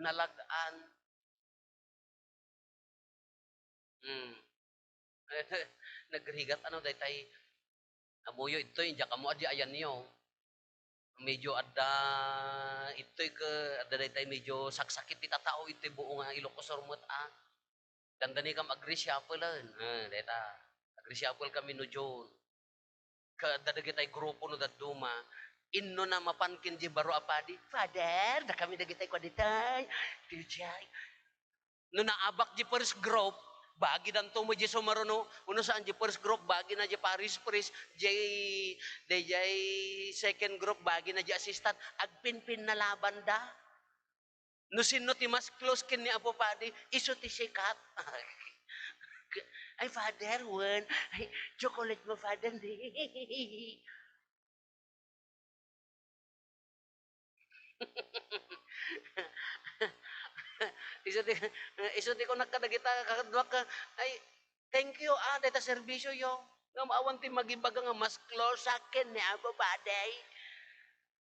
Nalagaan. Nagrigat ano day tay amuyo ito yung kamo adi ayan niyo. Medyo adda ito'y adda day tay medyo saksakit ti tatao ito'y buong nga Ilocos Ormot Dandani kam agri-shuffle deta. Agri-shuffle kami no John. Kadadagi tay grupo no daduma. Inno na mapankin di baro apadi. Father, da kami dagitay kwa ditay. Dijay. No naabak di first group, bagi dan to mo di sumaruno, uno saan di first group, bagi na di Paris Priest, jay second group, bagi na di assistant, agpinpin na laban da. No sino ti mas close kin ni Apo Padi, iso ti sikat. Ay, Father, one. Ay, chocolate mo, Father. iso di ko nakadagita kakadwa ka ay thank you data serbisyo yo nga maawan ti magibaga nga mas close sa akin ni Apo Paday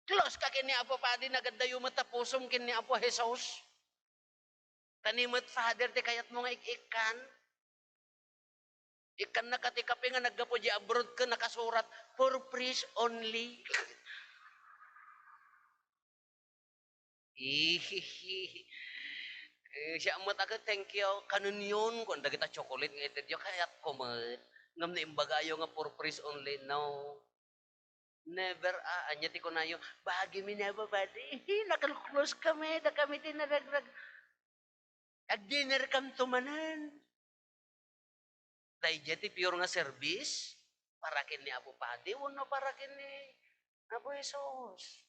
close ka kin ni Apo Paday nagadayo matapusom kin ni Apo Jesus tanimot Father ti kayat mo nga ikan na katikapi nga naggapo di abroad ka nakasurat for praise only siya mo taga thank you kanun yun kung dagita chocolate nga ited yo kayat kumat ngam na imbagayo nga for praise only no never anya ti ko na yo bahagi mi na babadi nakal-close kami da kami tinaragrag ag dinner kam tumanan dahil ti pure nga service para kin ni Apo Padi wano para kin ni Apo Jesus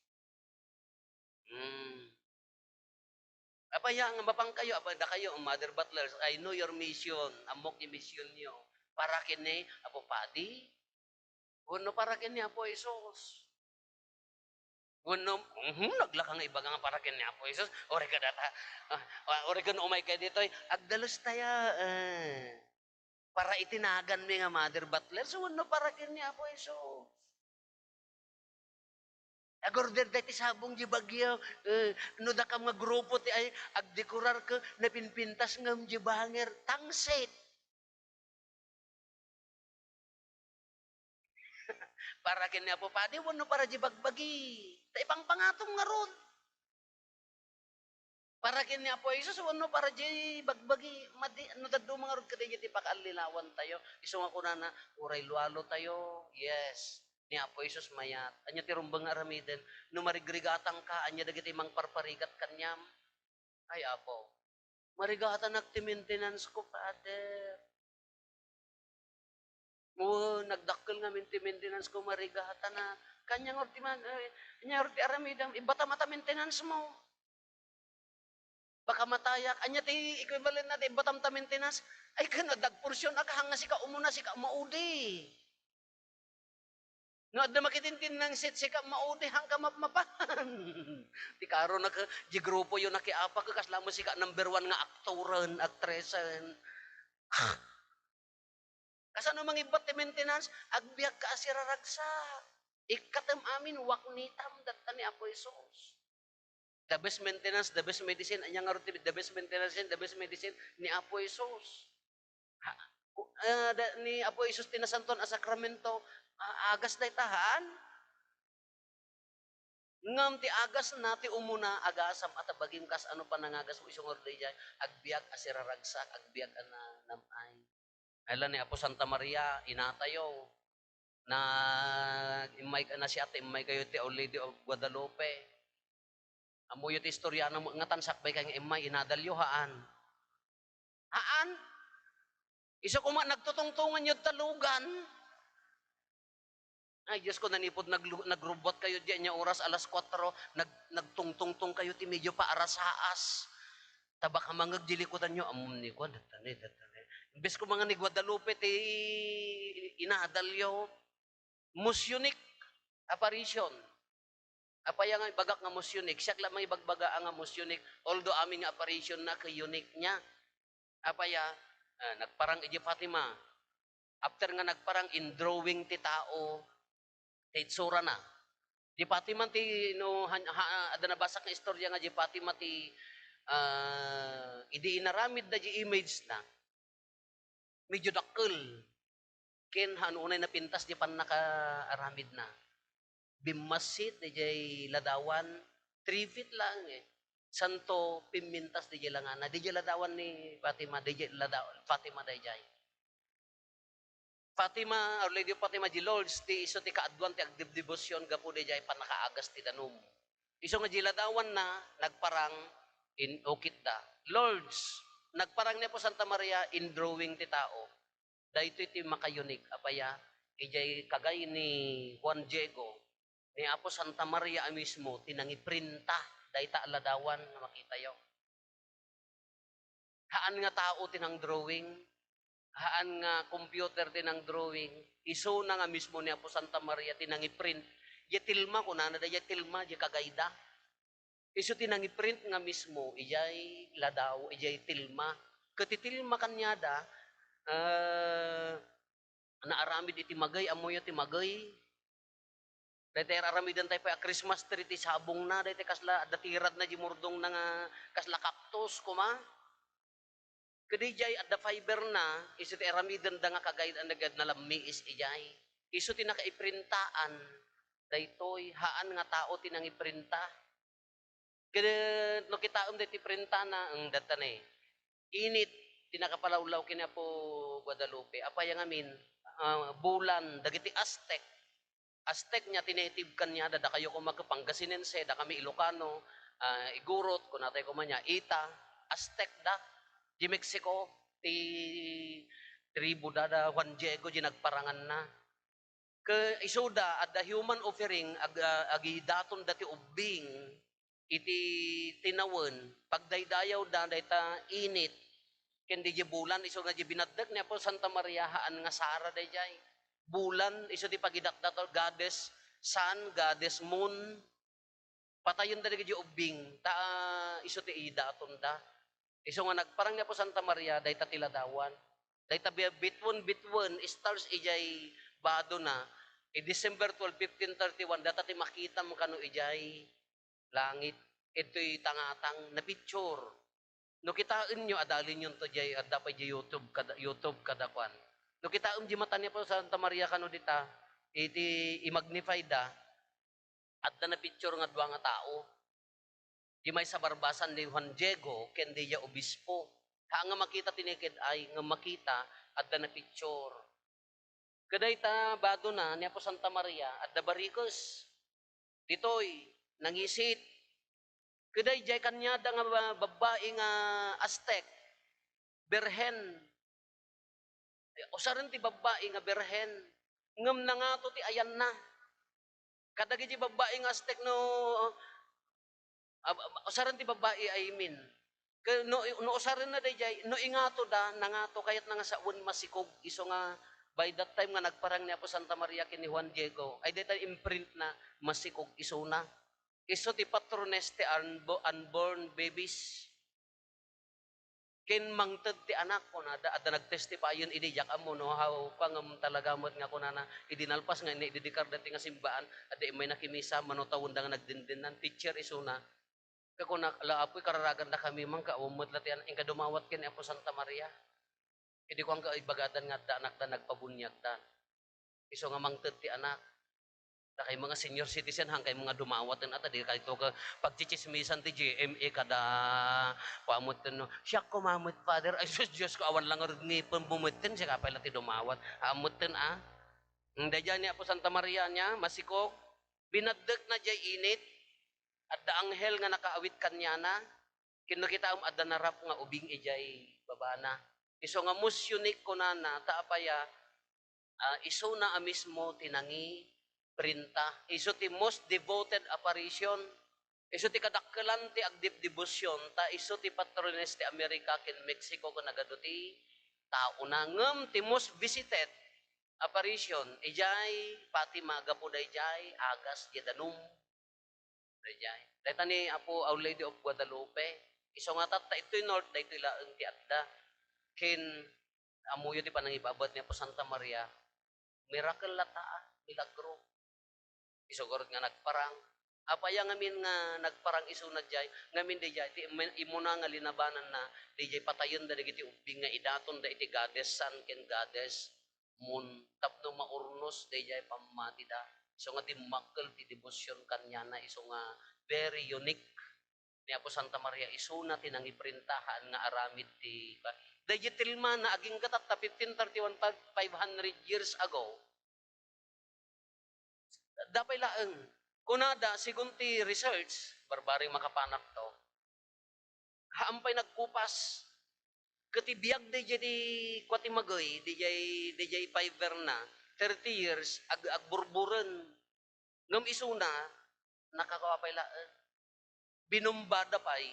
Apaya nga mapang kayo, da kayo, Mother Butlers, I know your mission, amok yung mission niyo. para kini Apo Padi, wano para kini Apo Isos. Wano, naglakang iba nga para kini Apo Isos, ore ka data, ore ka umay ka dito, agdalos taya, para itinagan mi nga mother butler, so wano para kini Apo Isos. Agorder dati sabong di bagyo, no da ka mga grupo ti ay agdekorar ka na pinpintas ngam di banger tangsit. Para kini Apo Padi, wano para di bagbagi. Ta ibang pangatong nga ron. Para kini Apo Isus, wano para di bagbagi. Madi, ano daddo mga ron kada ti pakalilawan tayo. Iso nga kuna na, uray lualo tayo. Yes. Ni Apo Isus mayat. Anya ti rumbang aramiden. No marigrigatang ka, anya dagiti mang parparigat kanyam. Ay Apo. Marigatan nagti maintenance ko, Father. Nagdakkel nga maintenance ko marigatan na. Kanyang orti man, anya orti aramidam, ibata mata maintenance mo. Baka matayak, anya ti equivalent na ti batam ta maintenance, ay kano dagporsyon akahanga si ka umuna si ka maudi. No, adda makitintin ng set si ka maudi hangka mapapan. Ti karo na ka, di grupo yun nakiapa ka, kasla mo si ka number 1 nga aktoran, aktresan. Kasano mang ibat ti maintenance, agbiag ka asiraragsa. Ikatam amin, waknitam, data ni Apo Isos. The best maintenance, the best medicine, anyang nga rin, the best maintenance, the best medicine, ni Apo Isos. Ni Apo Isos tinasanton a sakramento, agas na itahan. Ngam ti agas na, ti umuna, agasam at abagim kas, ano pa nangagas mo isong orday dyan, agbiag asiraragsak, agbiag na namay. Alam ni Apo Santa Maria, inatayo, na imay na si ate, imay kayo ti Our Lady of Guadalupe. Amo yung istorya ng nga tansakbay kang imay, inadalyo haan. Haan? Isa kuma nagtutungtungan yung talugan. Ay, Diyos ko, nanipod, nagrobot kayo diyan niya oras, alas 4, nagtungtungtong kayo, ti medyo pa arasaas. Tabak ka mga dilikutan nyo, amon ni ko, datani. Imbes ko mga ni Guadalupe, ti inadalyo, musyunik apparition. Apaya nga ibagak nga musyunik, siya lang may bagbaga nga musyunik, although aming apparition na ka-unique niya. Apaya, nagparang iji Fatima, after nga nagparang in drawing ti tao, ti itsura na. Di Fatima ti, no, ada nabasak nga istorya nga di Fatima ti, idi inaramid na di image na, medyo dakkel, ken hanunay na pintas di pan nakaaramid na. Bimasit di jay ladawan, 3 feet lang eh. Santo pimintas di jay langana, di jay ladawan ni Fatima, di jay ladawan, Fatima di jay. Fatima, Our Lady of Fatima di Lords, ti iso ti kaadwan ti agdibdibosyon, gapu di jay panakaagas ti danum. Iso nga jay ladawan na, nagparang in okit da. Lords, nagparang niya po Santa Maria in drawing ti tao. Dahito iti makayunik, apaya, ijay kagay ni Juan Diego, ni Apo Santa Maria mismo, tinangiprinta, dahita aladawan na makita yo. Haan nga tao tinang drawing, haan nga computer tinang drawing, iso na nga mismo ni Apo Santa Maria tinangiprint, yatilma ko na, yatilma, yakagayda. Iso tinangiprint nga mismo, ijay ladaw, ijay tilma. Katitilma kanyada, naaramid iti magay, amoy iti magay. Dahil aramidan tayo pa Christmas tree ti sabong na, dahil kasla datirad na jimurdong na nga kasla cactus kuma. Kadi jay at the fiber na, iso ti aramidan da nga kagayad ang nagad na lami is ijay. Iso ti nakaiprintaan, daytoy haan nga tao tinangiprinta. Kaya no kitaom dahil ti printa na ang datane. Init, tinakapalawlaw kina po Guadalupe. Apaya ngamin, bulan, dagiti Aztec. Aztec niya, tinitibkan niya, da kayo ko magkapangasinense, da kami Ilocano, Igurot, kung natay ko man niya, Ita, Aztec da, di Mexico, ti tribu da Juan Diego, di nagparangan na. Ka isuda, at the human offering, agi daton dati ubing, iti tinawen, pagdaydayaw da, dayta init, Kendi di bulan iso nga di binaddag niya po Santa Maria haan nga Sara dayjay. Bulan iso di pagidakdator goddess sun, goddess moon. Patayon talaga di ubing ta iso ti ida atonda. Iso nga nagparang niya po Santa Maria dayta tiladawan. Dayta bitwon stars ijay bado na. December 12, 1531 data ti makita mo kano ijay langit. Ito'y tangatang na picture. No kitaan nyo, adalin yun to jay, adda pa jay YouTube kadakwan. No kitaan di mata niya po sa Santa Maria kano dita, iti i-magnify da, adda na picture nga dua nga tao. Di may sa barbasan ni Juan Diego, ken di ya obispo. Ha nga makita tinikid ay, nga makita, adda na picture. Kaday ta, bado na, niya po Santa Maria, adda barikos. Ditoy, nangisit, kaday jay kanyada nga babae nga Aztec, berhen. Usaran ti babae nga berhen. Ngam na nga to ti ayan na. Kadagi ti babae nga Aztec no, usaran ti babae I mean. No usaran na jay, no ingato da, nangato kayat na nga sa un masikog. Iso nga, by that time nga nagparang niya po Santa Maria kini Juan Diego, ay dito imprint na masikog iso na. Iso ti patrones ti unborn babies. Ken mangted ti anak ko na ada nagtestify yun idijak amo no how pangam talaga mo nga ko na idinalpas nga ini didikar dati nga simbaan ada may nakimisa manutawon da nga nagdindinan teacher iso na kako na laapoy kararagan da kami man ka umot latian ingka dumawat ken apo Santa Maria idi ko ang kaibagadan nga da anak da nagpabunyag da iso nga mangted ti anak da kay mga senior citizen hang kay mga dumawat na ata di kay to ka pagchichismisan ti GMA kada pamut no siya kumamut father ay sus Dios ko awan lang ni pambumutin siya kapay lati dumawat amutin hindi dyan niya po Santa Maria niya masikog binaddag na jay init at da anghel nga nakaawit kanya na kinukita adda narap nga ubing ijay babana iso nga musyonik ko na taapaya iso na mismo tinangi printa. Iso ti most devoted apparition. Iso ti kadakkelan ti agdip devotion. Ta iso ti patrones ti Amerika ken Mexico kung nagaduti tao na ngem ti most visited apparition. Ijay pati maga po dayjay agas jedanum. Dayjay. Dayta ni Apo Our Lady of Guadalupe. Iso nga tatta ito'y north daytoy laeng ti adda. Ken amuyo ti panangibabad niya po Santa Maria. Miracle lata milagro. Isugurot nga nagparang. Apaya ngamin nga nagparang iso na jay, ngamin di jay, imuna nga linabanan na, di jay patayon da digiti ubing nga idaton da iti goddess sun ken goddess moon, tapno maurnos, di jay pamati da. So nga ti makkel ti devotion kanya na iso nga very unique. Niya po Santa Maria iso na tinangiprintahan nga aramid ti Digital man na aging katat 1531 500 years ago dapay laeng kunada sigunti research barbaring makapanak to haampay nagkupas ketibiyag di kwatimagay di jay fiver na 30 years agburburen ngem isuna nakakawapay laeng binumbada pay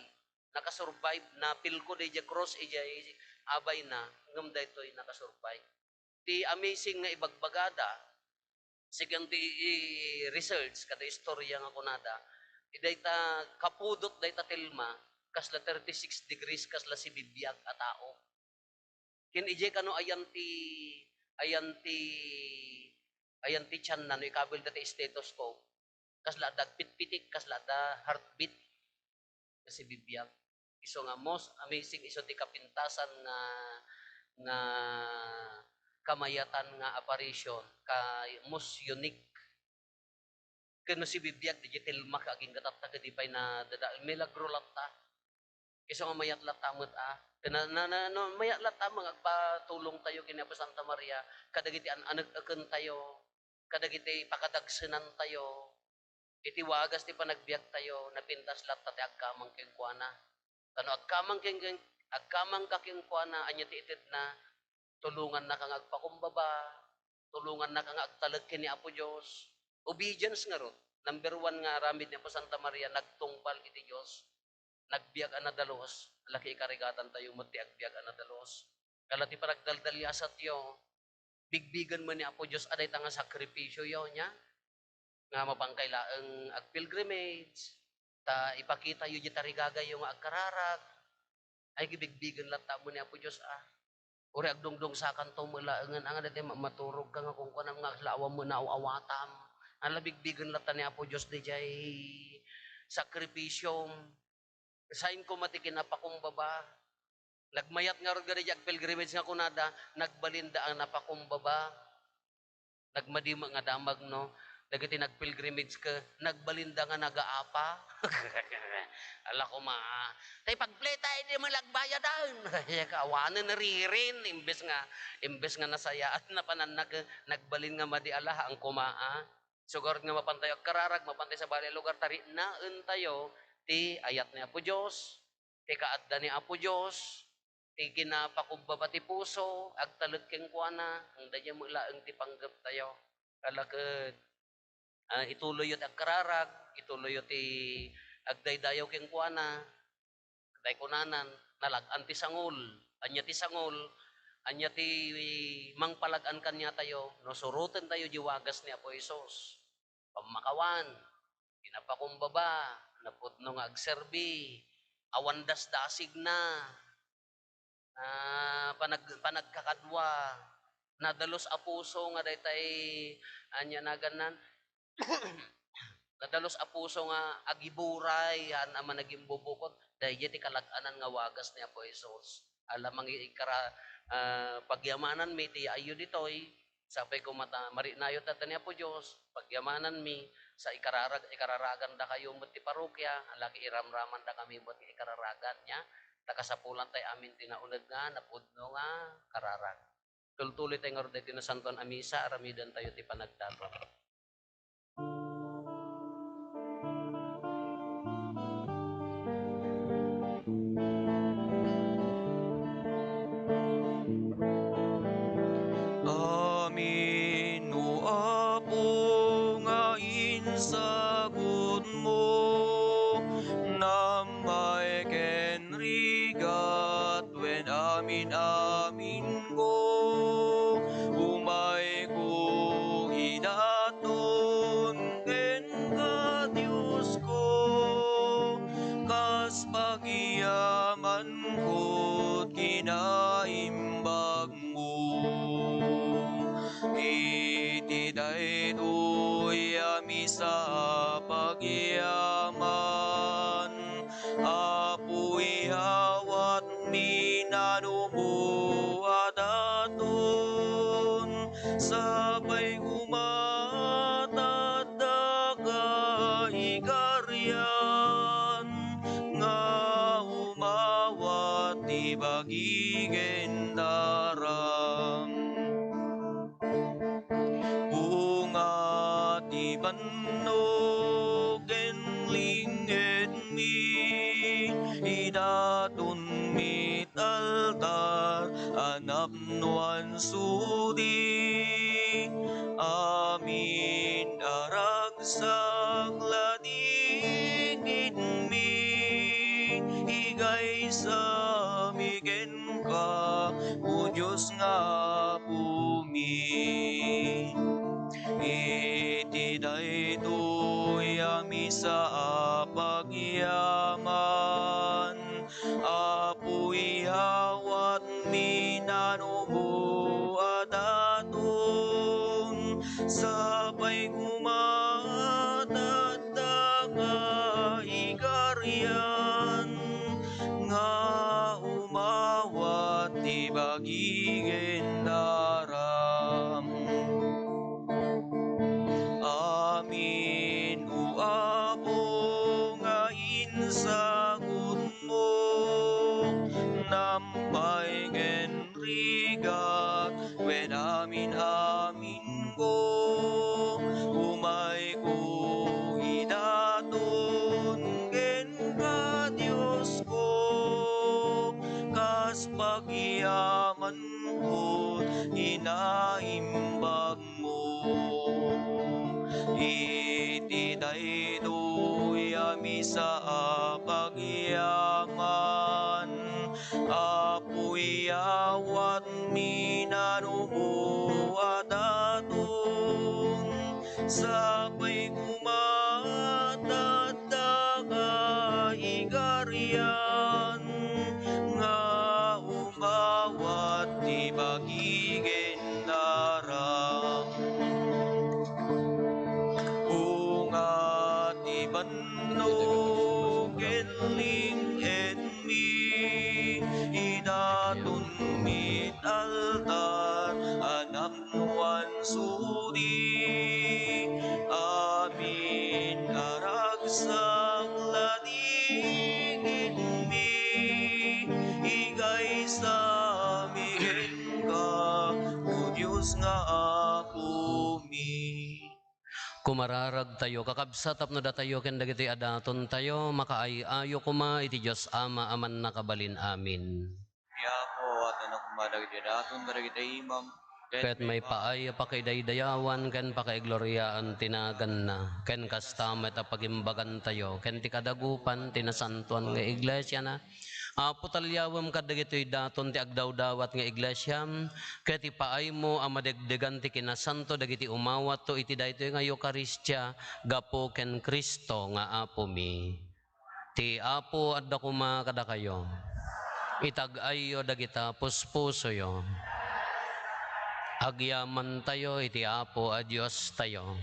nakasurvive na pilko di jay cross ijay abay na ngem daytoy nakasurvive ti amazing nga ibagbagada sigang ti research kada istorya nga kunada idayta kapudot dayta tilma kasla 36 degrees kasla si bibiyag a tao ken ije kano ayan ti tiyan na no ikabil dati stethoscope kasla dag pitpitik kasla da heartbeat kasi bibiyag iso nga most amazing iso ti kapintasan nga kamayatan nga apparition kay most unique kano si bibiyag digital makaging katat kadipay na dada milagro latta iso nga mayat latamot kana no mayat latta magpatulong tayo kini Apo Santa Maria kadagiti anag-aken tayo kadagiti pakadagsenan tayo iti wagas ti panagbiag tayo napintas latta ti agkamang ken kuana kano agkamang kaking kuana anya ti ited na tulungan na kang agpakumbaba, tulungan na kang agtalag kini Apo Diyos. Obedience nga ron. Number 1 nga ramid ni Apo Santa Maria, nagtungpal iti Diyos. nagbiag anadalos, laki ikarigatan tayo mati agbiag anadalos. Kalati pa nagdaldalya sa tiyo, bigbigan man ni Apo Diyos, aday tanga sakripisyo yaw niya, nga mapangkailaang ag-pilgrimage, ta ipakita yu jitarigagay yung agkararag, ay gibigbigan lata mo ni Apo Diyos, uri agdungdong sa kanto mula, ang dati maturog ka nga kung kanang nga lawa mo na awatam, ang labigbigan lata ni Apo Diyos, di jay sakripisyong, sain ko matikin napakumbaba, nagmayat nga ron gani pilgrimage nga kunada, nagbalinda ang napakumbaba, nagmadima nga damag no, dagiti nagpilgrimage ka, nagbalinda nga nagaapa. Ala ko tay pagpleta hindi mo lagbayadan. Kaya kawanan na ririn, imbes nga nasayaan na panan nagbalin nga madiala ang kumaa. Sugar nga mapantay ang kararag, mapantay sa bali lugar tari na tayo, ti ayat ni Apo Diyos, ti kaadda ni Apo Diyos, ti kinapakubaba ti puso, agtalot keng kuana, ang daya mo ilaang ti panggap tayo. Kalakad, ituloy yun ang kararag, ituloy yun ti agdaydayaw keng kuana, katay kunanan, nalag-an ti sangol, anya ti mangpalagan kanya tayo, no surutan tayo jiwagas ni Apo Isos, pamakawan, pinapakumbaba, naputno nga agserbi, awandas dasig na, panagkakadwa, nadalos a puso nga daytay anya naganan, nadalos a puso nga agiburay, han ama naging bubukod, dahil ti kalaganan nga wagas ni Apo Isos. Alamang pagyamanan mi, ti ayo ditoy, sapay ko marinayo tata ni Apo Diyos, pagyamanan mi, sa ikararagan da kayo mo ti parokya, alaki iramraman da kami mo ti ikararagan niya, takasapulan tayo amin tinaunad nga, napudno nga, kararag. Tultuloy tayo nga rin tayo na santuan amisa, aramidan tayo ti panagdato. Amin, o Apo, nga insagot mo, namay ken rigat, when amin ko, umay ko inaton, ken ka Diyos ko, kas pagyaman ko't kinaimbag mo. Iti daytoy ami sa pagyaman, apoy hawat minanubo adaton, sabay umatadda ka ikaryan, nga umawat ti bagigen daram. Bunga ti bannog ken linged mi, idatun mit altar, anapnuan sudi, amin aragsak ladigid mi, igay sa migen ka, o Diyos nga bumi. Iti daytoy ami sa pagyaman, apoy hawat minanubo adaton, sabay umatadda nga ikaryan, nga umawat ti bagigen daram. Amin, o Apo, nga insagot mo, nampay ken rigat, when amin ko, umay ko idaton, ken ka Diyos ko, kas pagyaman ko, inaimbag mo. Iti daytoy ami sa pagyaman, yaman, apoy awat minanubo at aton, sabay kumatat igarian, nga umawat di bagigin darang. Ungat ibandog kenling enmi, idatun mit altar, anamnuan sudi, amin aragsang laligin mi, igay sa migen ka, o Diyos nga apo mi. Kumararag tayo, kakabsat tapno da tayo, ken dagiti adaton tayo, makaayayo kuma, iti Diyos Ama, aman nakabalin amin. Kaya po, at anak kumadag daton daragiti imam, Ket may paay pakidaydayawan, ken pakaigloriaan tinagan na, ken kastamet a pagimbagan tayo, ken ti kadagupan, tinasantuan nga iglesia na, Apo talyawam kadagitoy daton ti agdawdawat nga iglesyam, ket ipaay mo ang madegdegan ti kinasanto dagiti umawat to iti daytoy nga Eukaristya gapo ken Kristo nga apo mi. Ti apo adda kuma kada kayo. Itag-ayo dagita puspusoyo. Agyaman tayo iti apo a Dios tayo.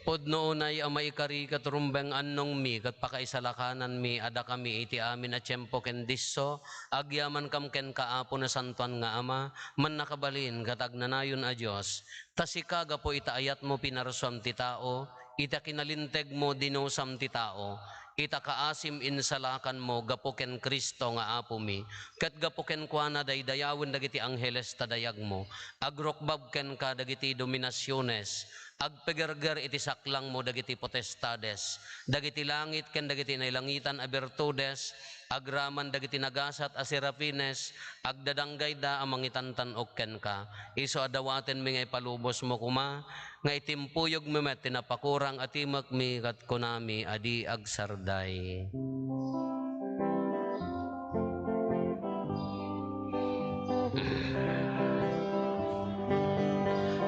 Podno unay ang maikari katurumbeng annong mi kat pakaisalakanan mi ada kami iti amin a tiyempo ken disso agyaman kam ken kaapo na santuan nga ama man nakabalin kat agnanayon a Dios tasika gapo itaayat mo pinarsuam ti tao ita kinalinteg mo dinosam ti tao ita kaasim insalakan mo gapo ken Kristo nga apo mi ket gapo ken kuana daydayawon dagiti angheles tadayag mo agrokbab ken ka dagiti dominasyones agpegerger iti saklang mo dagiti potestades dagiti langit ken dagiti nailangitan a bertudes agraman dagiti nagasat a serafines agdadanggay da amang itantan okken ka iso adawaten mi ngay palubos mo kuma nga itimpuyog mi met tinapakurang atimak mi kat kunami adi agsarday.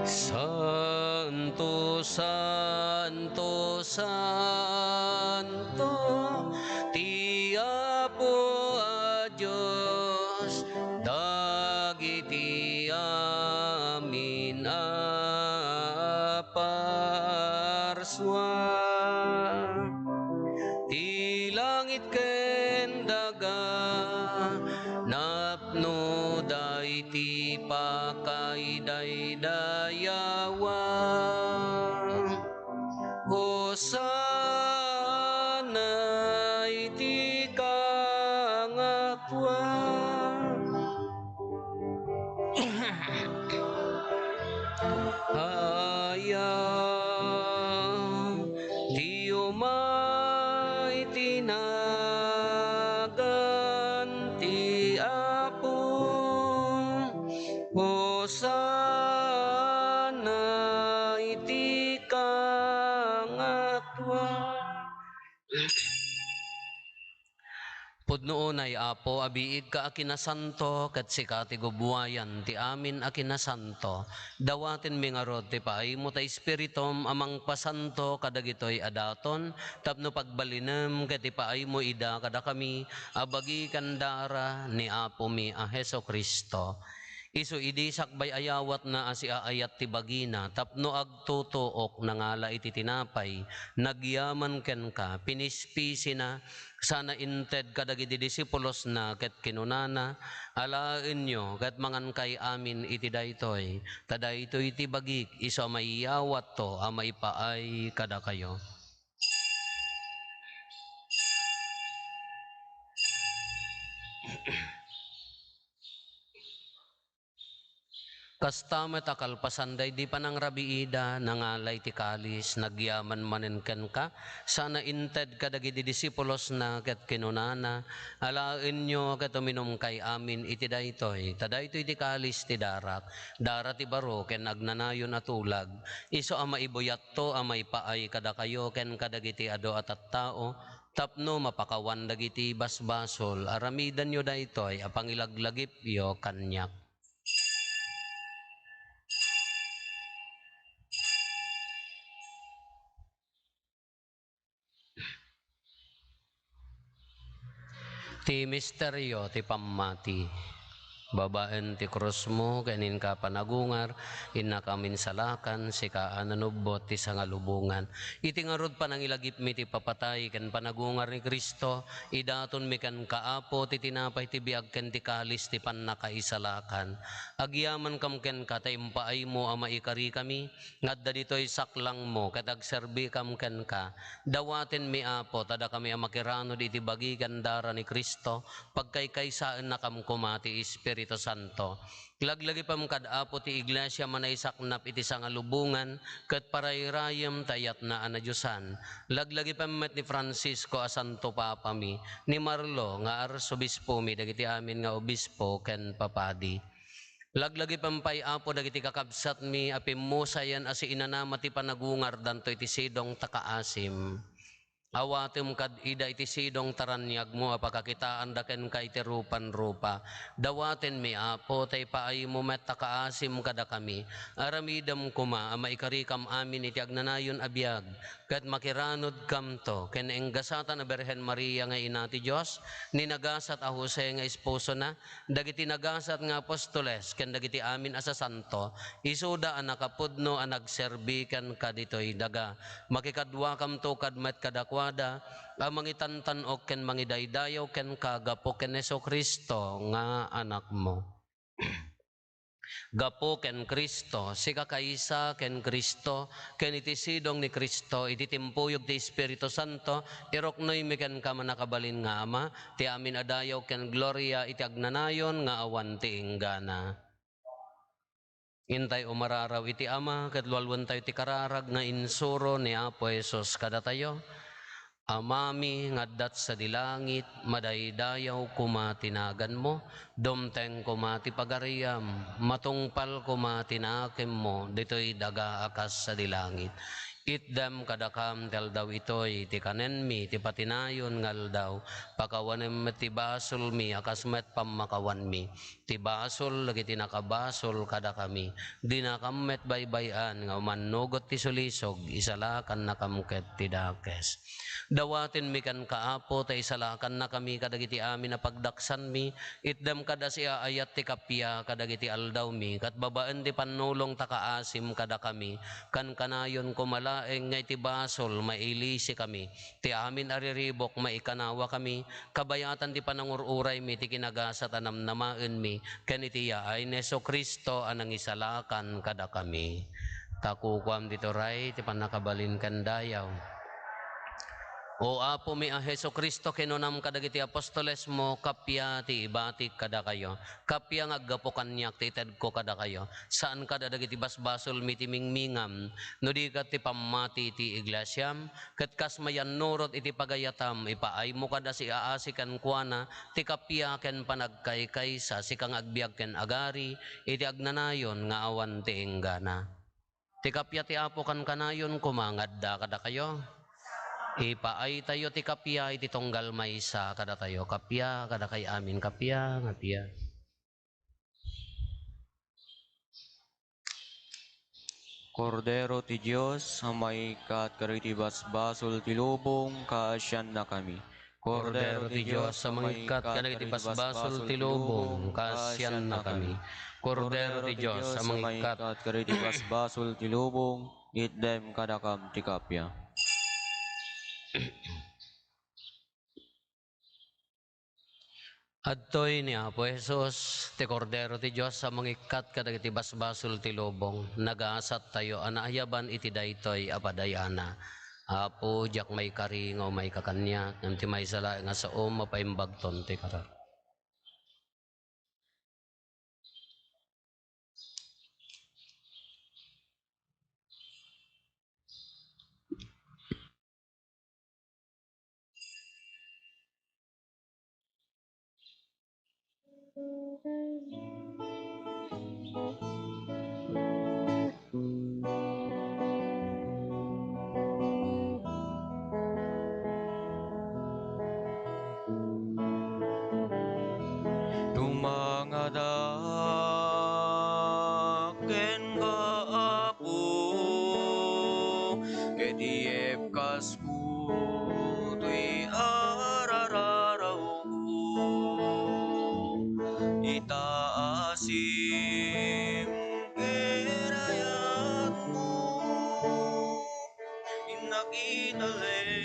Santo, Santo, Santo, ti Apo a Dios, dagiti amin a parswa, ti langit ken daga, napno dayti pakaidaydayawang Hosana iti kangatwa ayaw ti umay tinagan ti Apo Hosana iti kangatwa. Pudno unay Apo abiig ka akinasanto ket sika ti gubwayan ti amin akinasanto dawaten mi ngarod ti paay mo ta espiritum amang pasanto kadagitoy adaton tapno pagbalinem ket ti paay mo ida kada kami abagi kandara ni Apo mi a Hesukristo. Isu idi sakbay ayawat na asi aayat ti bagina tapno agtutuok nangala iti tinapay nagyaman ken ka pinispisi na sana inted kadagiti disipulos na ket kinunana alaen nyo ket mangan kay amin iti daytoy tadaytoy iti bagik isu maiyawat to a maipaay kada kayo. Kastamet akalpasanday di panang rabiida nangalay ti kalis nagyaman manenken ka sana inted kadagiti disipulos na ket kinunana alaen nyo ket uminom kay amin iti daytoy tadaytoy ti kalis ti darak ti baro ken agnanayon a tulag isu a maibuyat to a maipaay kada kayo ken kadagiti adu at tattao Tapno mapakawan dagiti basbasol, aramidan nyo daytoy apangilaglagip yo kanyak. Ti misteryo ti pammati. Babaan ti krus mo, kanin ka panagungar, ina kamin salakan, sika ananubot ti sangalubungan. Iti ngarod panangilagip mi ti papatay, kan panagungar ni Kristo, idaton mi kan kaapo, ti tinapay ti biag ken ti kalis ti pannakaisalakan. Agyaman kam ken katay impaay mo ama ikari kami, ngadda dito'y saklang mo, katagserbi kam ken ka. Dawaten mi apo, tada kami amakirano di ti bagi gandara ni Kristo, pagkaykaysaan na kam kumati Espiritu Santo. Laglagi pam kadapo ti iglesia manaysaknap iti sangalubungan ket parayrayem tayat na anadyosan. Laglagi pam met ni Francisco a Santo Papa mi, ni Marlo nga arsobispo mi dagiti amin nga obispo ken papadi. Laglagi pampay apo dagiti kakabsat mi apimusayan asi inanama ti panagungar danto iti sidong takaasim. Awatem kad ida iti sidong taranyag mo apakakitaan daken ka iti rupan-rupa. Dawaten mi apo tay paay mo met takaasim kada kami. Aramidam kuma ama ikarikam amin iti agnanayon abiyag. Kat makiranod kam to ken enggasatan a Berhen Maria nga ina ti Dios ni nagasat a Jose nga esposo na dagiti nagasat nga apostoles ken dagiti amin asa santo isuda a nakapudno a nagserbi ken kaditoy daga makikadwa kam to kadmet kadakwada a mangitantanok ken mangidaydayaw ken kagapo ken Jesu-Kristo nga anak mo. Gapo ken Kristo, sika kaysa ken Kristo, ken iti sidong ni Kristo, iti timpuyog ti Espiritu Santo, iroknoy mi ken ka manakabalin nga ama, ti amin adayaw ken gloria iti agnanayon nga awan ti inggana. Intay umararaw iti ama, ket lualwan tayo ti kararag nga insuro ni Apo Jesus kada tayo. Amami ngaddat sa dilangit, madaydayaw kumatinagan mo, dumteng kumati pagariyam, matungpal kumatinakim mo, dito'y daga akas sa dilangit. Itdam kadakam tel daw ito'y ti kanen mi, ti patinayon ngal daw, pakawanem ti basol mi, akas met pamakawan mi. Ti basol lagi ti nakabasol kada kami, di nakamet baybayan, nga manugot ti sulisog, isalakan nakamket ti dakes. Dawatin mi kan kaapo tay salakan na kami kadagiti amin na pagdaksan mi itdam kada siya ayat ti kapya kadagiti aldaw mi kat babaan ti panulong takaasim kada kami kan kanayon kumalaeng nga iti basol mailisi kami ti amin ariribok maikanawa kami kabayatan ti panangururay mi ti kinagasat anamnamaen mi ken iti yaay ni Jesu-Kristo anang isalakan kada kami. Takukwam dito ray ti panakabalin kandayaw. O Apo mi a Jesu-Kristo kinunam kadagiti apostoles mo kapya ti ibatik kada kayo. Kapya nga aggapo kanyak ti ited ko kada kayo. Saan kada dagiti basbasol mi ti mingmingam no di kat ti pammati ti iglesyam ket kas mayan nurot iti pagayatam ipaay mo kada si aasikan kuana ti kapya ken panagkaykaysa si kang agbiag ken agari iti agnanayon nga awan ti inggana. Ti kapya ti Apo kan kanayon kumangadda kada kayo. Ipaay tayo ti kapya iti tunggal maysa kada tayo kapya kada kay amin kapya ngapya. Kordero ti Diyos, amay kat kariti basbasol ti lubong, kaasyan na kami. Kordero ti Diyos sa mangkat kadagiti basbasol ti lubong kaasyan na kami. Kordero ti Diyos sa mangkat kat kariti basbasol ti lubong, itdem kadakam ti kapya. Adtoy ni Apo Jesus, ti Kordero ti Diyos sa mangikat kadagiti basbasol ti lubong, nagaasat tayo anaayaban iti daytoy apadayana. Apo, jak may kari nga may kakanya, nanti may sala nga sa mapaimbagton ti karar. iepkas ko tuy arararaw ko itaasim kinayat mo inakitalik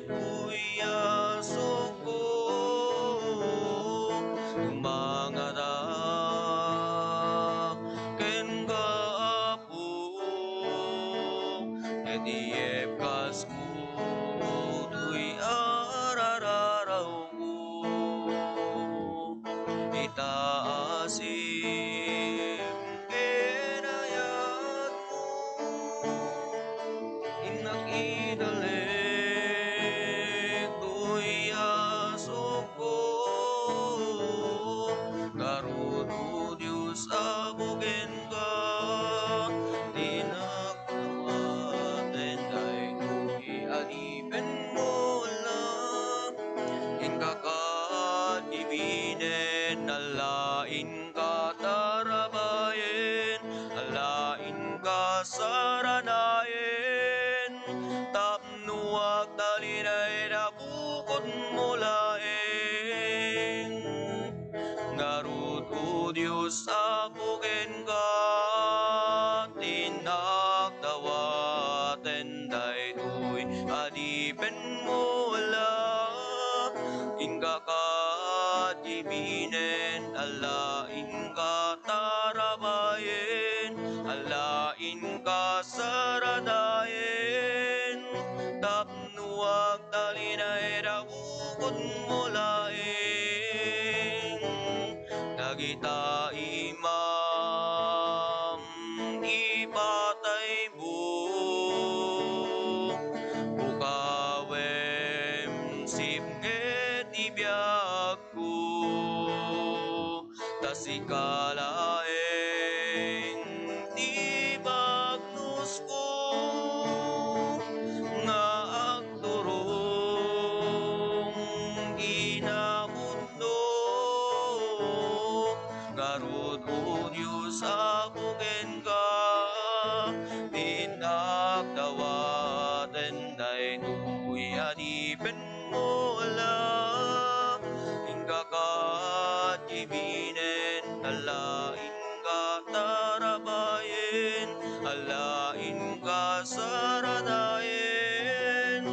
kuya soko tumangada ken kaapo ket iepkas ko tuy arararaw ko itaasim kinayat mo inakidalik tuya soko karuno Diyos abogen ka tinakdawaten daytoy adipen mo lang ingkakat ibinen alain ka tarabayen alain ka saranayen tapnuak talinay na bukod mo laeng ngarut o Diyos apuken ka tinakdawaten daytoy adipen mo lang ingkakat ibinen alain ka tarabayen alain ka saranayen tapnuak talinay na bukod mo laeng nagita imam ipatay bukawem sipnget ibiyag ko tasikalaeng di magnus ko nga agturong ginamundo ngarud o Diyos apuken ka tinakdawaten daytoy adipen mo lang ingkakat ibinen alain ka tarabayen alain ka saranayen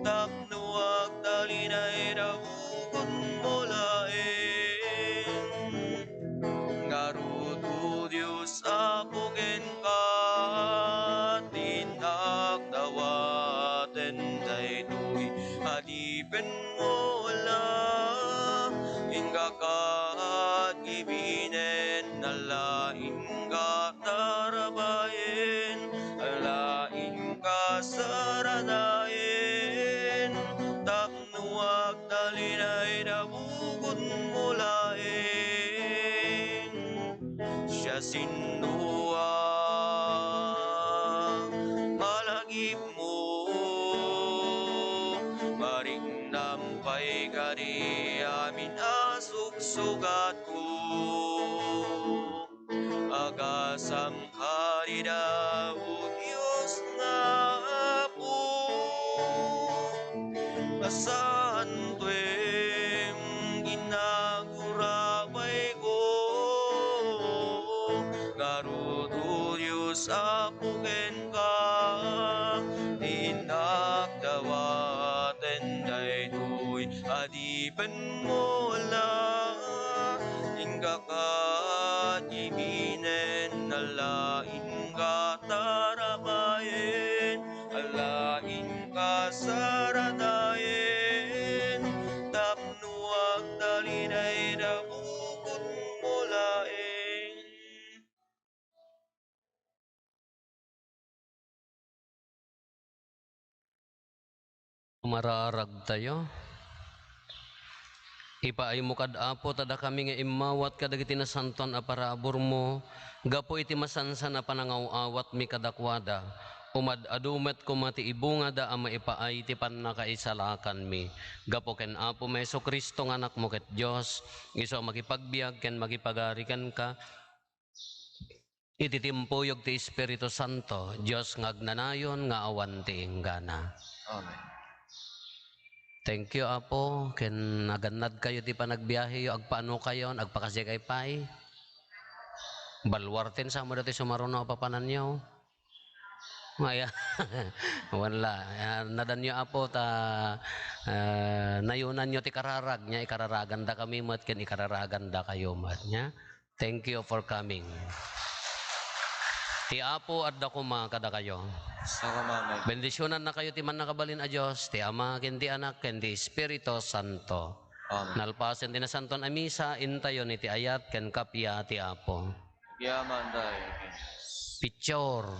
tapnuak talinay na bukod mo laeng ngarud o Diyos apuken ka tinakdawaten daytoy adipen mo lang ingkakat ibinen alain ka tarabayen alain ka saranayen tapnuak talinay na bukod mo laeng siya sinuang malagip mo maring nampay kari amin asuksugat ko agasam harida o Diyos nga apo asan tuwing ginagurabay ko ngarud o Diyos apuken ka tinakdawaten daytoy adipen mo lang ingkakat ibinen alain ka tarabayen alain ka saranayen tapnuak talinay na bukod mo laeng Mararag tayo. Ipaay mo kad apo tada kami nga imawat kadagiti na santon a parabor mo gapo iti masansan na panangawawat mi kadakwada umad-adumet ko mati ibunga da ama ipaay ti pannakaisalakan mi gapo ken apo Meso Kristo nga anak mo ket Dios iso makipagbiag ken makipagarikan ka Ititimpuyog ti Espiritu Santo, Diyos ngagnanayon nga awan ti inggana. Amen. Thank you, Apo. Ken agannad kayo ti panagbiyahe yo, agpaano kayo, agpakasya kay pay. Balwarten sa mo dati sumaruno papanan nyo. Maya, wala. Nadan nyo, Apo, nayunan nyo ti kararag niya, ikararagan da kami mat, ken ikararagan da kayo mat niya. Thank you for coming. Ti Apo at da kuma kada kayo. Salamat. Bendisyonan na kayo ti man nakabalin a Diyos, ti Ama, ken ti Anak, ken ti Espiritu Santo. Amen. Nalpasen ti nasanton a misa, intayon iti ayat, ken kapya ti Apo. Yaman tayo. Picture.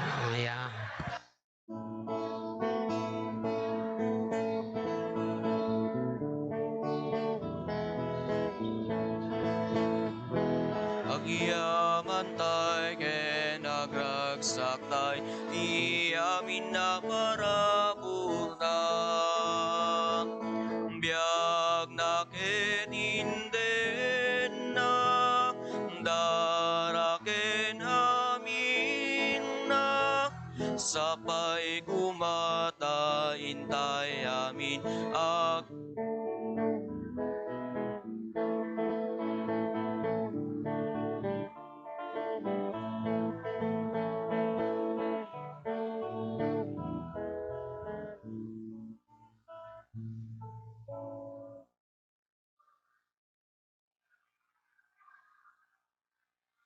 Maya. Agyaman tayo ken nagragsak tayo, di amin na marabuna. Biag na ken inden na, daraken amin na, sapay kumata intay amin ag